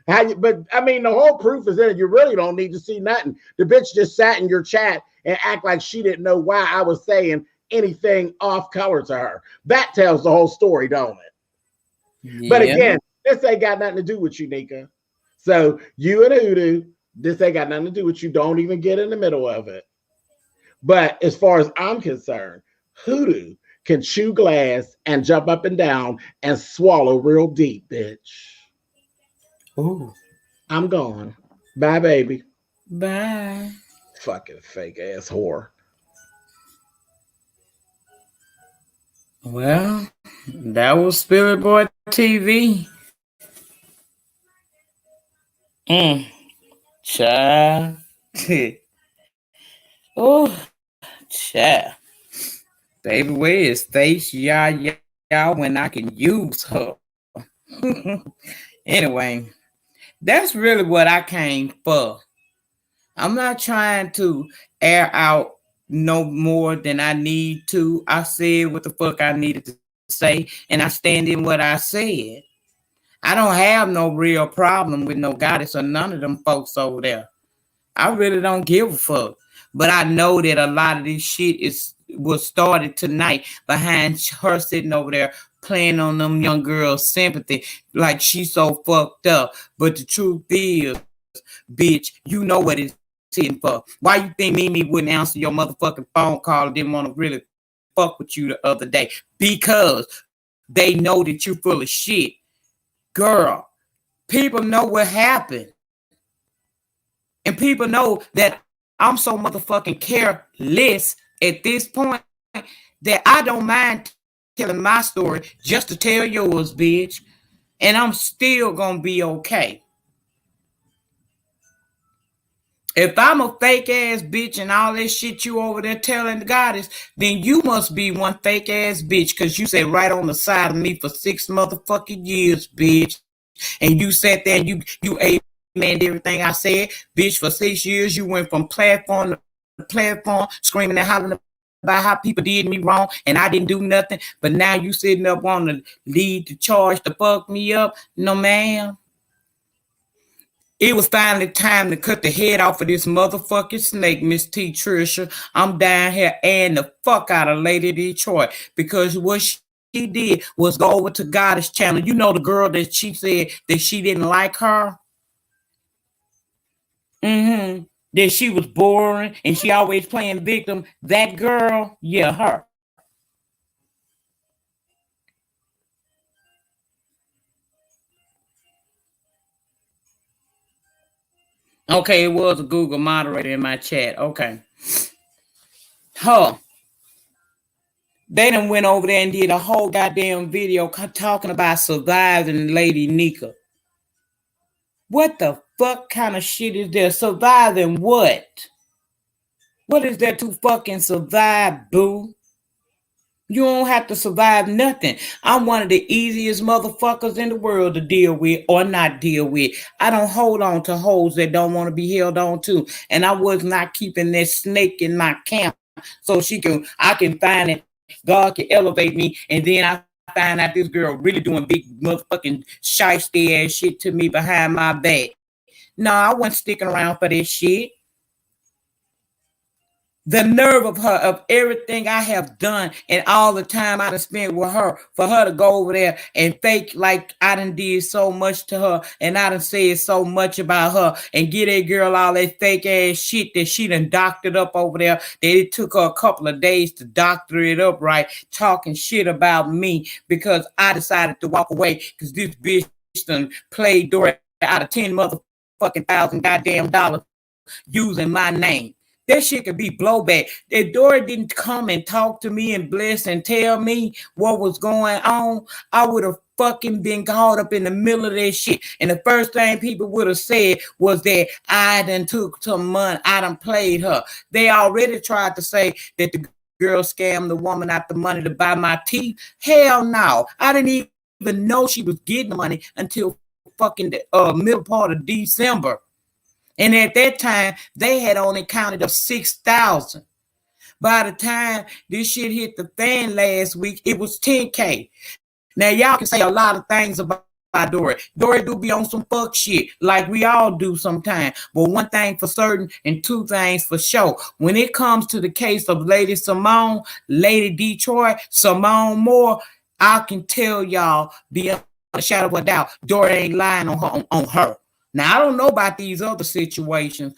But I mean, the whole proof is in it. You really don't need to see nothing. The bitch just sat in your chat and act like she didn't know why I was saying anything off color to her. That tells the whole story, don't it? Yeah. But again, this ain't got nothing to do with you, Nika. So you and Hoodoo, this ain't got nothing to do with you. Don't even get in the middle of it. But as far as I'm concerned, Hoodoo can chew glass and jump up and down and swallow real deep, bitch.
Ooh.
I'm gone. Bye, baby.
Bye.
Fucking fake ass whore.
Well, that was Spirit Boy TV. Child. Oh, child. Baby, where is Face? Y'all when I can use her. Anyway, that's really what I came for. I'm not trying to air out no more than I need to. I said what the fuck I needed to say, and I stand in what I said. I don't have no real problem with no goddess or none of them folks over there. I really don't give a fuck. But I know that a lot of this shit was started tonight behind her sitting over there playing on them young girls' sympathy like she's so fucked up. But the truth is, bitch, you know what it's hitting for. Why you think Mimi wouldn't answer your motherfucking phone call and didn't want to really fuck with you the other day? Because they know that you're full of shit. Girl, people know what happened. And people know that I'm so motherfucking careless at this point that I don't mind telling my story just to tell yours, bitch. And I'm still gonna be okay. If I'm a fake ass bitch and all that shit you over there telling the goddess, then you must be one fake ass bitch because you sat right on the side of me for 6 motherfucking years, bitch. And you sat there and you amen everything I said, bitch. For 6 years you went from platform to platform, screaming and hollering about how people did me wrong and I didn't do nothing. But now you sitting up on the lead to charge to fuck me up. No, ma'am. It was finally time to cut the head off of this motherfucking snake, Miss T. Trisha. I'm down here and the fuck out of Lady Detroit because what she did was go over to Goddess channel. You know the girl that she said that she didn't like her? That she was boring and she always playing victim. That girl, yeah, her. Okay, it was a Google moderator in my chat. Okay. Her. They done went over there and did a whole goddamn video talking about surviving Lady Nyca. What the fuck kind of shit is there? Surviving what? What is there to fucking survive, boo? You don't have to survive nothing. I'm one of the easiest motherfuckers in the world to deal with or not deal with. I don't hold on to hoes that don't want to be held on to. And I was not keeping that snake in my camp so I can find it. God can elevate me. And then I find out this girl really doing big motherfucking shiesty ass shit to me behind my back. No, I wasn't sticking around for this shit. The nerve of her, of everything I have done and all the time I done spent with her, for her to go over there and fake like I done did so much to her and I done said so much about her and get that girl all that fake ass shit that she done doctored up over there, that it took her a couple of days to doctor it up right, talking shit about me because I decided to walk away because this bitch done played Dory out of 10 motherfucking thousand goddamn dollars using my name. That shit could be blowback. If Dory didn't come and talk to me and bless and tell me what was going on, I would have fucking been caught up in the middle of that shit. And the first thing people would have said was that I done took some money, I done played her. They already tried to say that the girl scammed the woman out the money to buy my teeth. Hell no. I didn't even know she was getting the money until fucking the middle part of December. And at that time, they had only counted up 6,000. By the time this shit hit the fan last week, it was 10K. Now, y'all can say a lot of things about Dory. Dory do be on some fuck shit like we all do sometimes. But one thing for certain and two things for sure. When it comes to the case of Lady Simone, Lady Detroit, Simone Moore, I can tell y'all beyond a shadow of a doubt, Dory ain't lying on her. Now, I don't know about these other situations,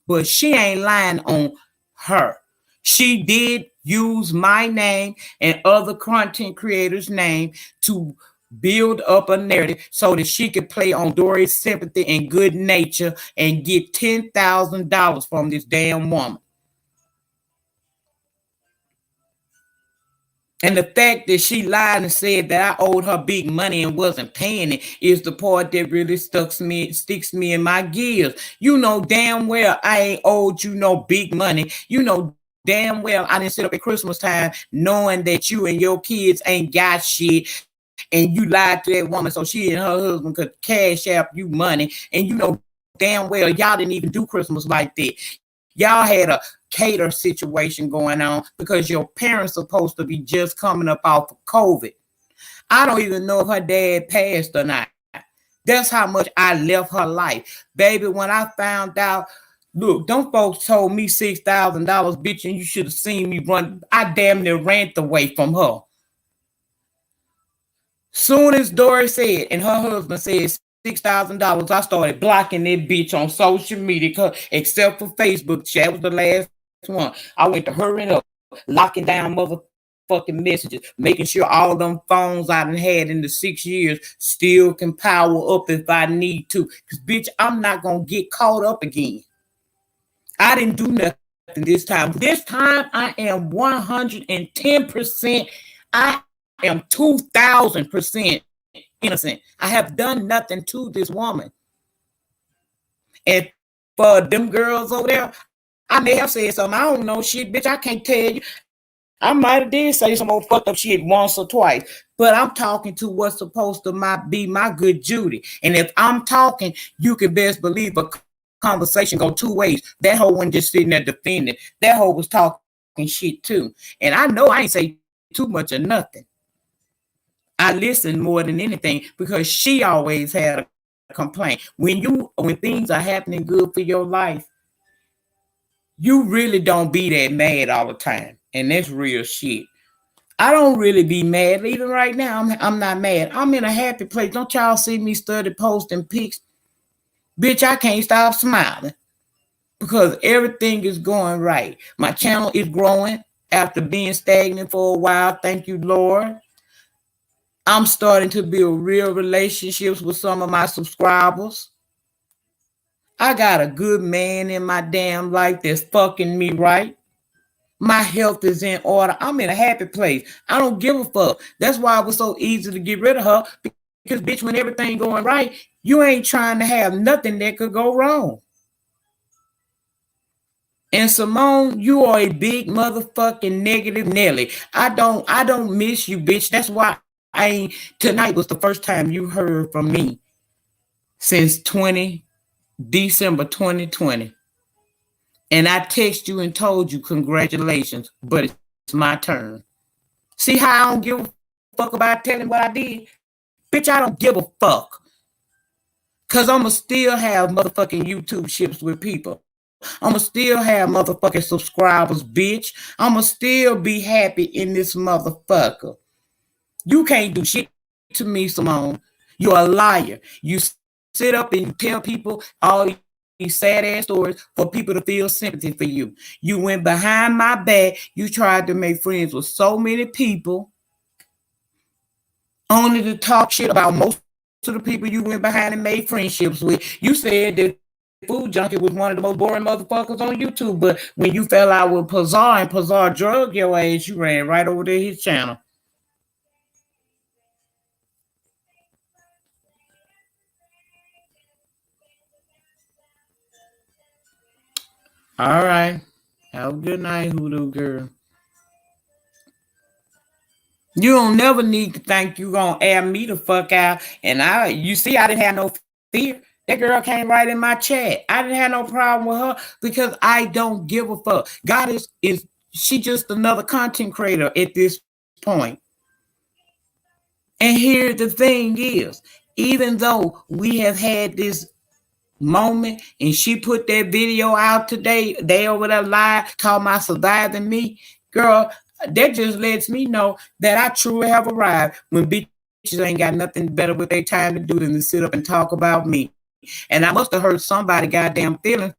but she ain't lying on her. She did use my name and other content creators' name to build up a narrative so that she could play on Dory's sympathy and good nature and get $10,000 from this damn woman. And the fact that she lied and said that I owed her big money and wasn't paying it is the part that really sticks me in my gears. You know damn well I ain't owed you no big money. You know damn well I didn't sit up at Christmas time knowing that you and your kids ain't got shit and you lied to that woman so she and her husband could cash out you money. And you know damn well y'all didn't even do Christmas like that. Y'all had a cater situation going on because your parents supposed to be just coming up off of COVID. I don't even know if her dad passed or not. That's how much I left her life. Baby, when I found out, look, them folks told me $6,000, bitch, and you should have seen me run. I damn near ran away from her. Soon as Dory said, and her husband said $6,000, I started blocking that bitch on social media, except for Facebook. That was the last one. I went to hurrying up, locking down motherfucking messages, making sure all them phones I done had in the 6 years still can power up if I need to. Because, bitch, I'm not going to get caught up again. I didn't do nothing this time. This time, I am 110%. I am 2,000% innocent. I have done nothing to this woman. And for them girls over there, I may have said something. I don't know shit, bitch. I can't tell you. I might have did say some old fucked up shit once or twice, but I'm talking to what's supposed to be my good Judy. And if I'm talking, you can best believe a conversation go two ways. That hoe wasn't just sitting there defending. That hoe was talking shit too. And I know I ain't say too much of nothing. I listen more than anything because she always had a complaint. When things are happening good for your life, you really don't be that mad all the time. And that's real shit. I don't really be mad. Even right now, I'm not mad. I'm in a happy place. Don't y'all see me study posting pics? Bitch, I can't stop smiling because everything is going right. My channel is growing after being stagnant for a while. Thank you, Lord. I'm starting to build real relationships with some of my subscribers. I got a good man in my damn life that's fucking me right. My health is in order. I'm in a happy place. I don't give a fuck. That's why it was so easy to get rid of her. Because, bitch, when everything going right, you ain't trying to have nothing that could go wrong. And Simone, you are a big motherfucking negative Nelly. I don't miss you, bitch. That's why tonight was the first time you heard from me since December 2020. And I text you and told you congratulations, but it's my turn. See how I don't give a fuck about telling what I did? Bitch, I don't give a fuck. Because I'm going to still have motherfucking YouTube ships with people. I'm going to still have motherfucking subscribers, bitch. I'm going to still be happy in this motherfucker. You can't do shit to me, Simone. You're a liar. You sit up and tell people all these sad ass stories for people to feel sympathy for you. You went behind my back. You tried to make friends with so many people, only to talk shit about most of the people you went behind and made friendships with. You said that Food Junkie was one of the most boring motherfuckers on YouTube, but when you fell out with Pazar and Pazar drug your ass, you ran right over to his channel. All right. Have a good night, Hoodoo Girl. You don't never need to think you gonna air me the fuck out. And you see, I didn't have no fear. That girl came right in my chat. I didn't have no problem with her because I don't give a fuck. God is she just another content creator at this point. And here the thing is, even though we have had this moment and she put that video out today, they over there live talking about surviving me, girl, that just lets me know that I truly have arrived when bitches ain't got nothing better with their time to do than to sit up and talk about me. And I must have hurt somebody goddamn feelings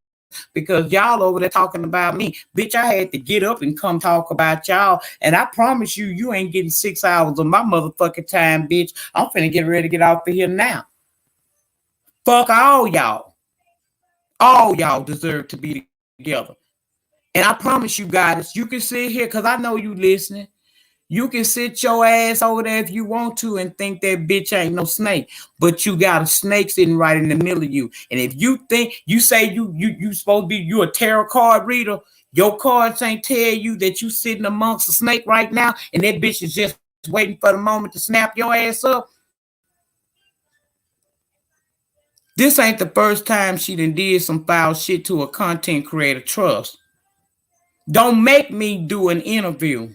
because y'all over there talking about me. Bitch, I had to get up and come talk about y'all. And I promise you, you ain't getting 6 hours of my motherfucking time, bitch. I'm finna get ready to get off of here now. Fuck all y'all. All y'all deserve to be together. And I promise you guys, you can sit here because I know you listening. You can sit your ass over there if you want to and think that bitch ain't no snake, but you got a snake sitting right in the middle of you. And if you think you say you supposed to be you a tarot card reader, your cards ain't tell you that you sitting amongst a snake right now, and that bitch is just waiting for the moment to snap your ass up. This ain't the first time she done did some foul shit to a content creator. Trust. Don't make me do an interview.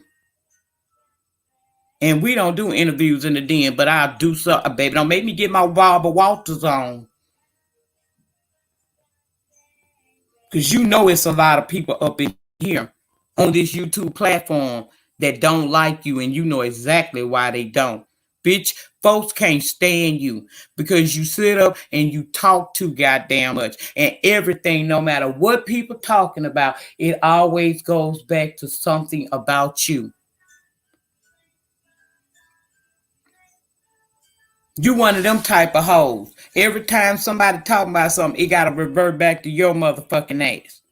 And we don't do interviews in the den, but I'll do something, baby. Don't make me get my Barbara Walters on. Because you know it's a lot of people up in here on this YouTube platform that don't like you, and you know exactly why they don't. Bitch, folks can't stand you because you sit up and you talk too goddamn much. And everything, no matter what people talking about, it always goes back to something about you. You one of them type of hoes. Every time somebody talking about something, it gotta revert back to your motherfucking ass.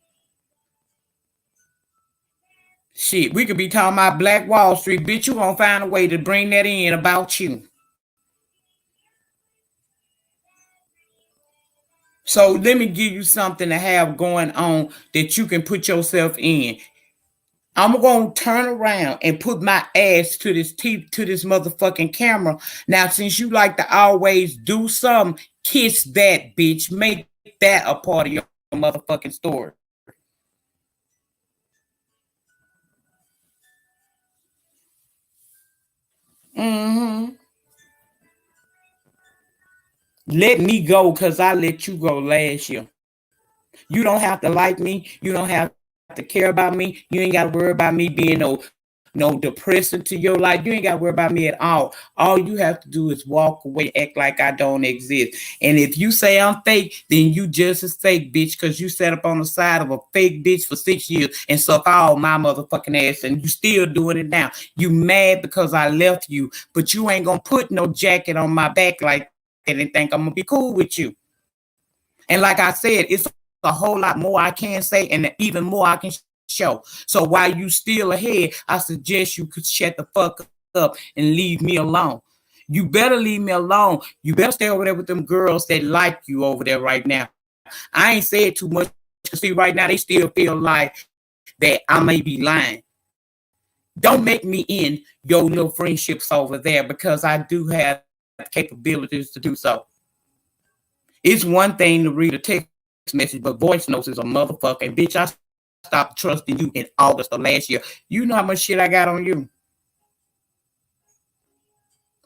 Shit, we could be talking about Black Wall Street, bitch. You gonna find a way to bring that in about you. So let me give you something to have going on that you can put yourself in. I'm gonna turn around and put my ass to this motherfucking camera. Now, since you like to always do something, kiss that bitch. Make that a part of your motherfucking story. Mm-hmm. Let me go because I let you go last year. You don't have to like me. You don't have to care about me. You ain't got to worry about me being no depressing to your life. You ain't got to worry about me at all. All you have to do is walk away, act like I don't exist. And if you say I'm fake, then you just as fake, bitch, because you sat up on the side of a fake bitch for 6 years and suck all my motherfucking ass, and you still doing it now. You mad because I left you, but you ain't gonna put no jacket on my back like that and think I'm gonna be cool with you. And like I said, it's a whole lot more I can say and even more I can show. So while you still ahead, I suggest you could shut the fuck up and leave me alone. You better leave me alone. You better stay over there with them girls that like you over there right now. I ain't said too much. See, right now they still feel like that I may be lying. Don't make me end your little friendships over there because I do have capabilities to do so. It's one thing to read a text message, but voice notes is a motherfucking bitch. I stopped trusting you in August of last year. You know how much shit I got on you.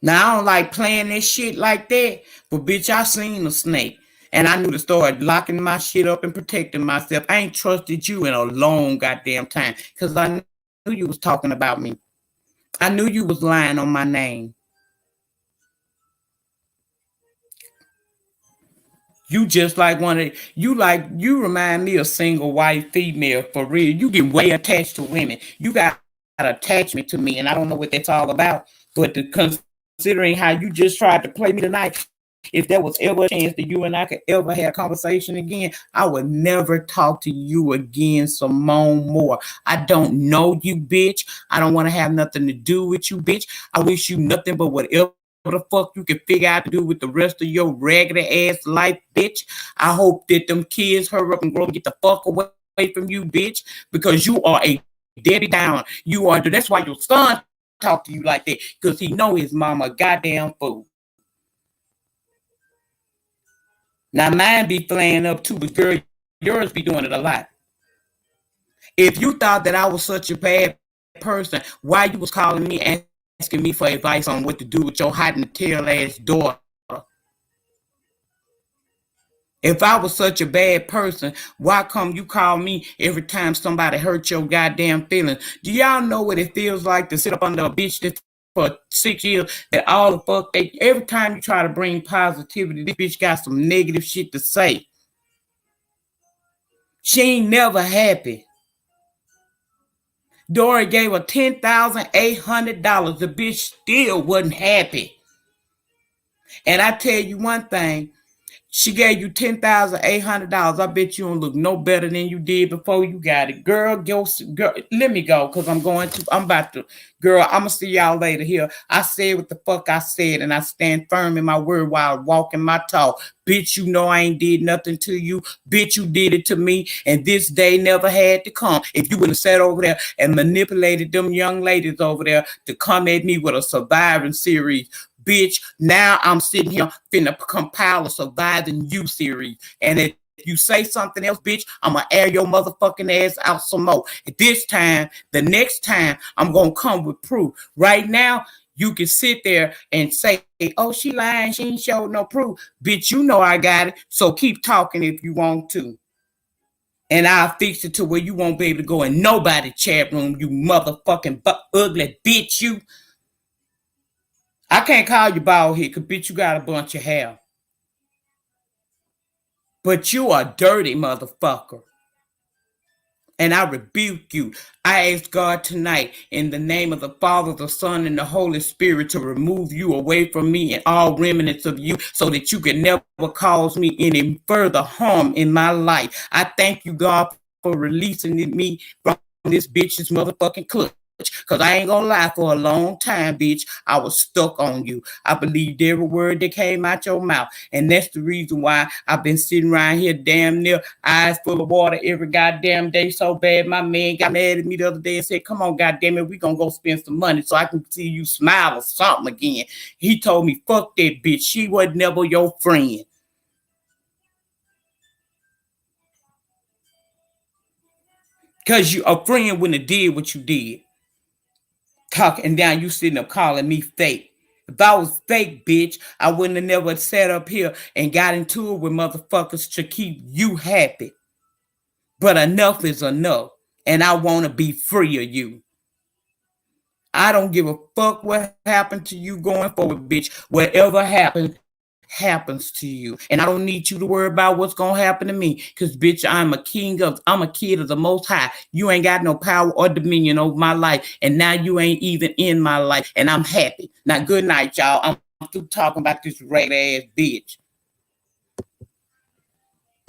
Now I don't like playing this shit like that, but bitch, I seen a snake. And I knew to start locking my shit up and protecting myself. I ain't trusted you in a long goddamn time. Cause I knew you was talking about me. I knew you was lying on my name. You just like one of you remind me of single white female for real. You get way attached to women. You got attachment to me, and I don't know what that's all about. But considering how you just tried to play me tonight, if there was ever a chance that you and I could ever have a conversation again, I would never talk to you again, Simone Moore. I don't know you, bitch. I don't want to have nothing to do with you, bitch. I wish you nothing but whatever the fuck you can figure out to do with the rest of your raggedy ass life, bitch. I hope that them kids hurry up and grow and get the fuck away from you, bitch, because you are a Debbie Downer. You are. That's why your son talk to you like that, because he know his mama a goddamn fool. Now mine be flaying up too, but girl, yours be doing it a lot. If you thought that I was such a bad person, why you was calling me asking me for advice on what to do with your hot and tail ass daughter? If I was such a bad person, why come you call me every time somebody hurt your goddamn feelings? Do y'all know what it feels like to sit up under a bitch that for 6 years that all the fuck every time you try to bring positivity, this bitch got some negative shit to say. She ain't never happy. Dory gave her $10,800. The bitch still wasn't happy. And I tell you one thing, she gave you $10,800. I bet you don't look no better than you did before you got it. Girl, girl, let me go because I'm about to, girl, I'm going to see y'all later here. I said what the fuck I said, and I stand firm in my word while walking my talk. Bitch, you know I ain't did nothing to you. Bitch, you did it to me, and this day never had to come. If you would have sat over there and manipulated them young ladies over there to come at me with a surviving series, bitch, now I'm sitting here finna compile a surviving you series. And at you say something else, bitch, I'm going to air your motherfucking ass out some more. At this time, the next time, I'm going to come with proof. Right now, you can sit there and say, oh, she lying, she ain't showed no proof. Bitch, you know I got it, so keep talking if you want to. And I'll fix it to where you won't be able to go in nobody's chat room, you motherfucking ugly bitch, you. I can't call you bald head, because, bitch, you got a bunch of hair. But you a dirty motherfucker. And I rebuke you. I ask God tonight in the name of the Father, the Son, and the Holy Spirit to remove you away from me and all remnants of you so that you can never cause me any further harm in my life. I thank you, God, for releasing me from this bitch's motherfucking clutch. Because I ain't gonna lie, for a long time, bitch, I was stuck on you. I believed every word that came out your mouth. And that's the reason why I've been sitting around here damn near eyes full of water every goddamn day so bad. My man got mad at me the other day and said, come on, goddamn it, we gonna go spend some money so I can see you smile or something again. He told me, fuck that bitch. She was never your friend. Because you a friend wouldn't have did what you did. Talking down, you sitting up calling me fake. If I was fake, bitch, I wouldn't have never sat up here and got into it with motherfuckers to keep you happy. But enough is enough, and I want to be free of you. I don't give a fuck what happened to you going forward, bitch. Whatever happens to you. And I don't need you to worry about what's going to happen to me. Because, bitch, I'm a kid of the Most High. You ain't got no power or dominion over my life. And now you ain't even in my life. And I'm happy. Now, good night, y'all. I'm through talking about this ragged ass bitch.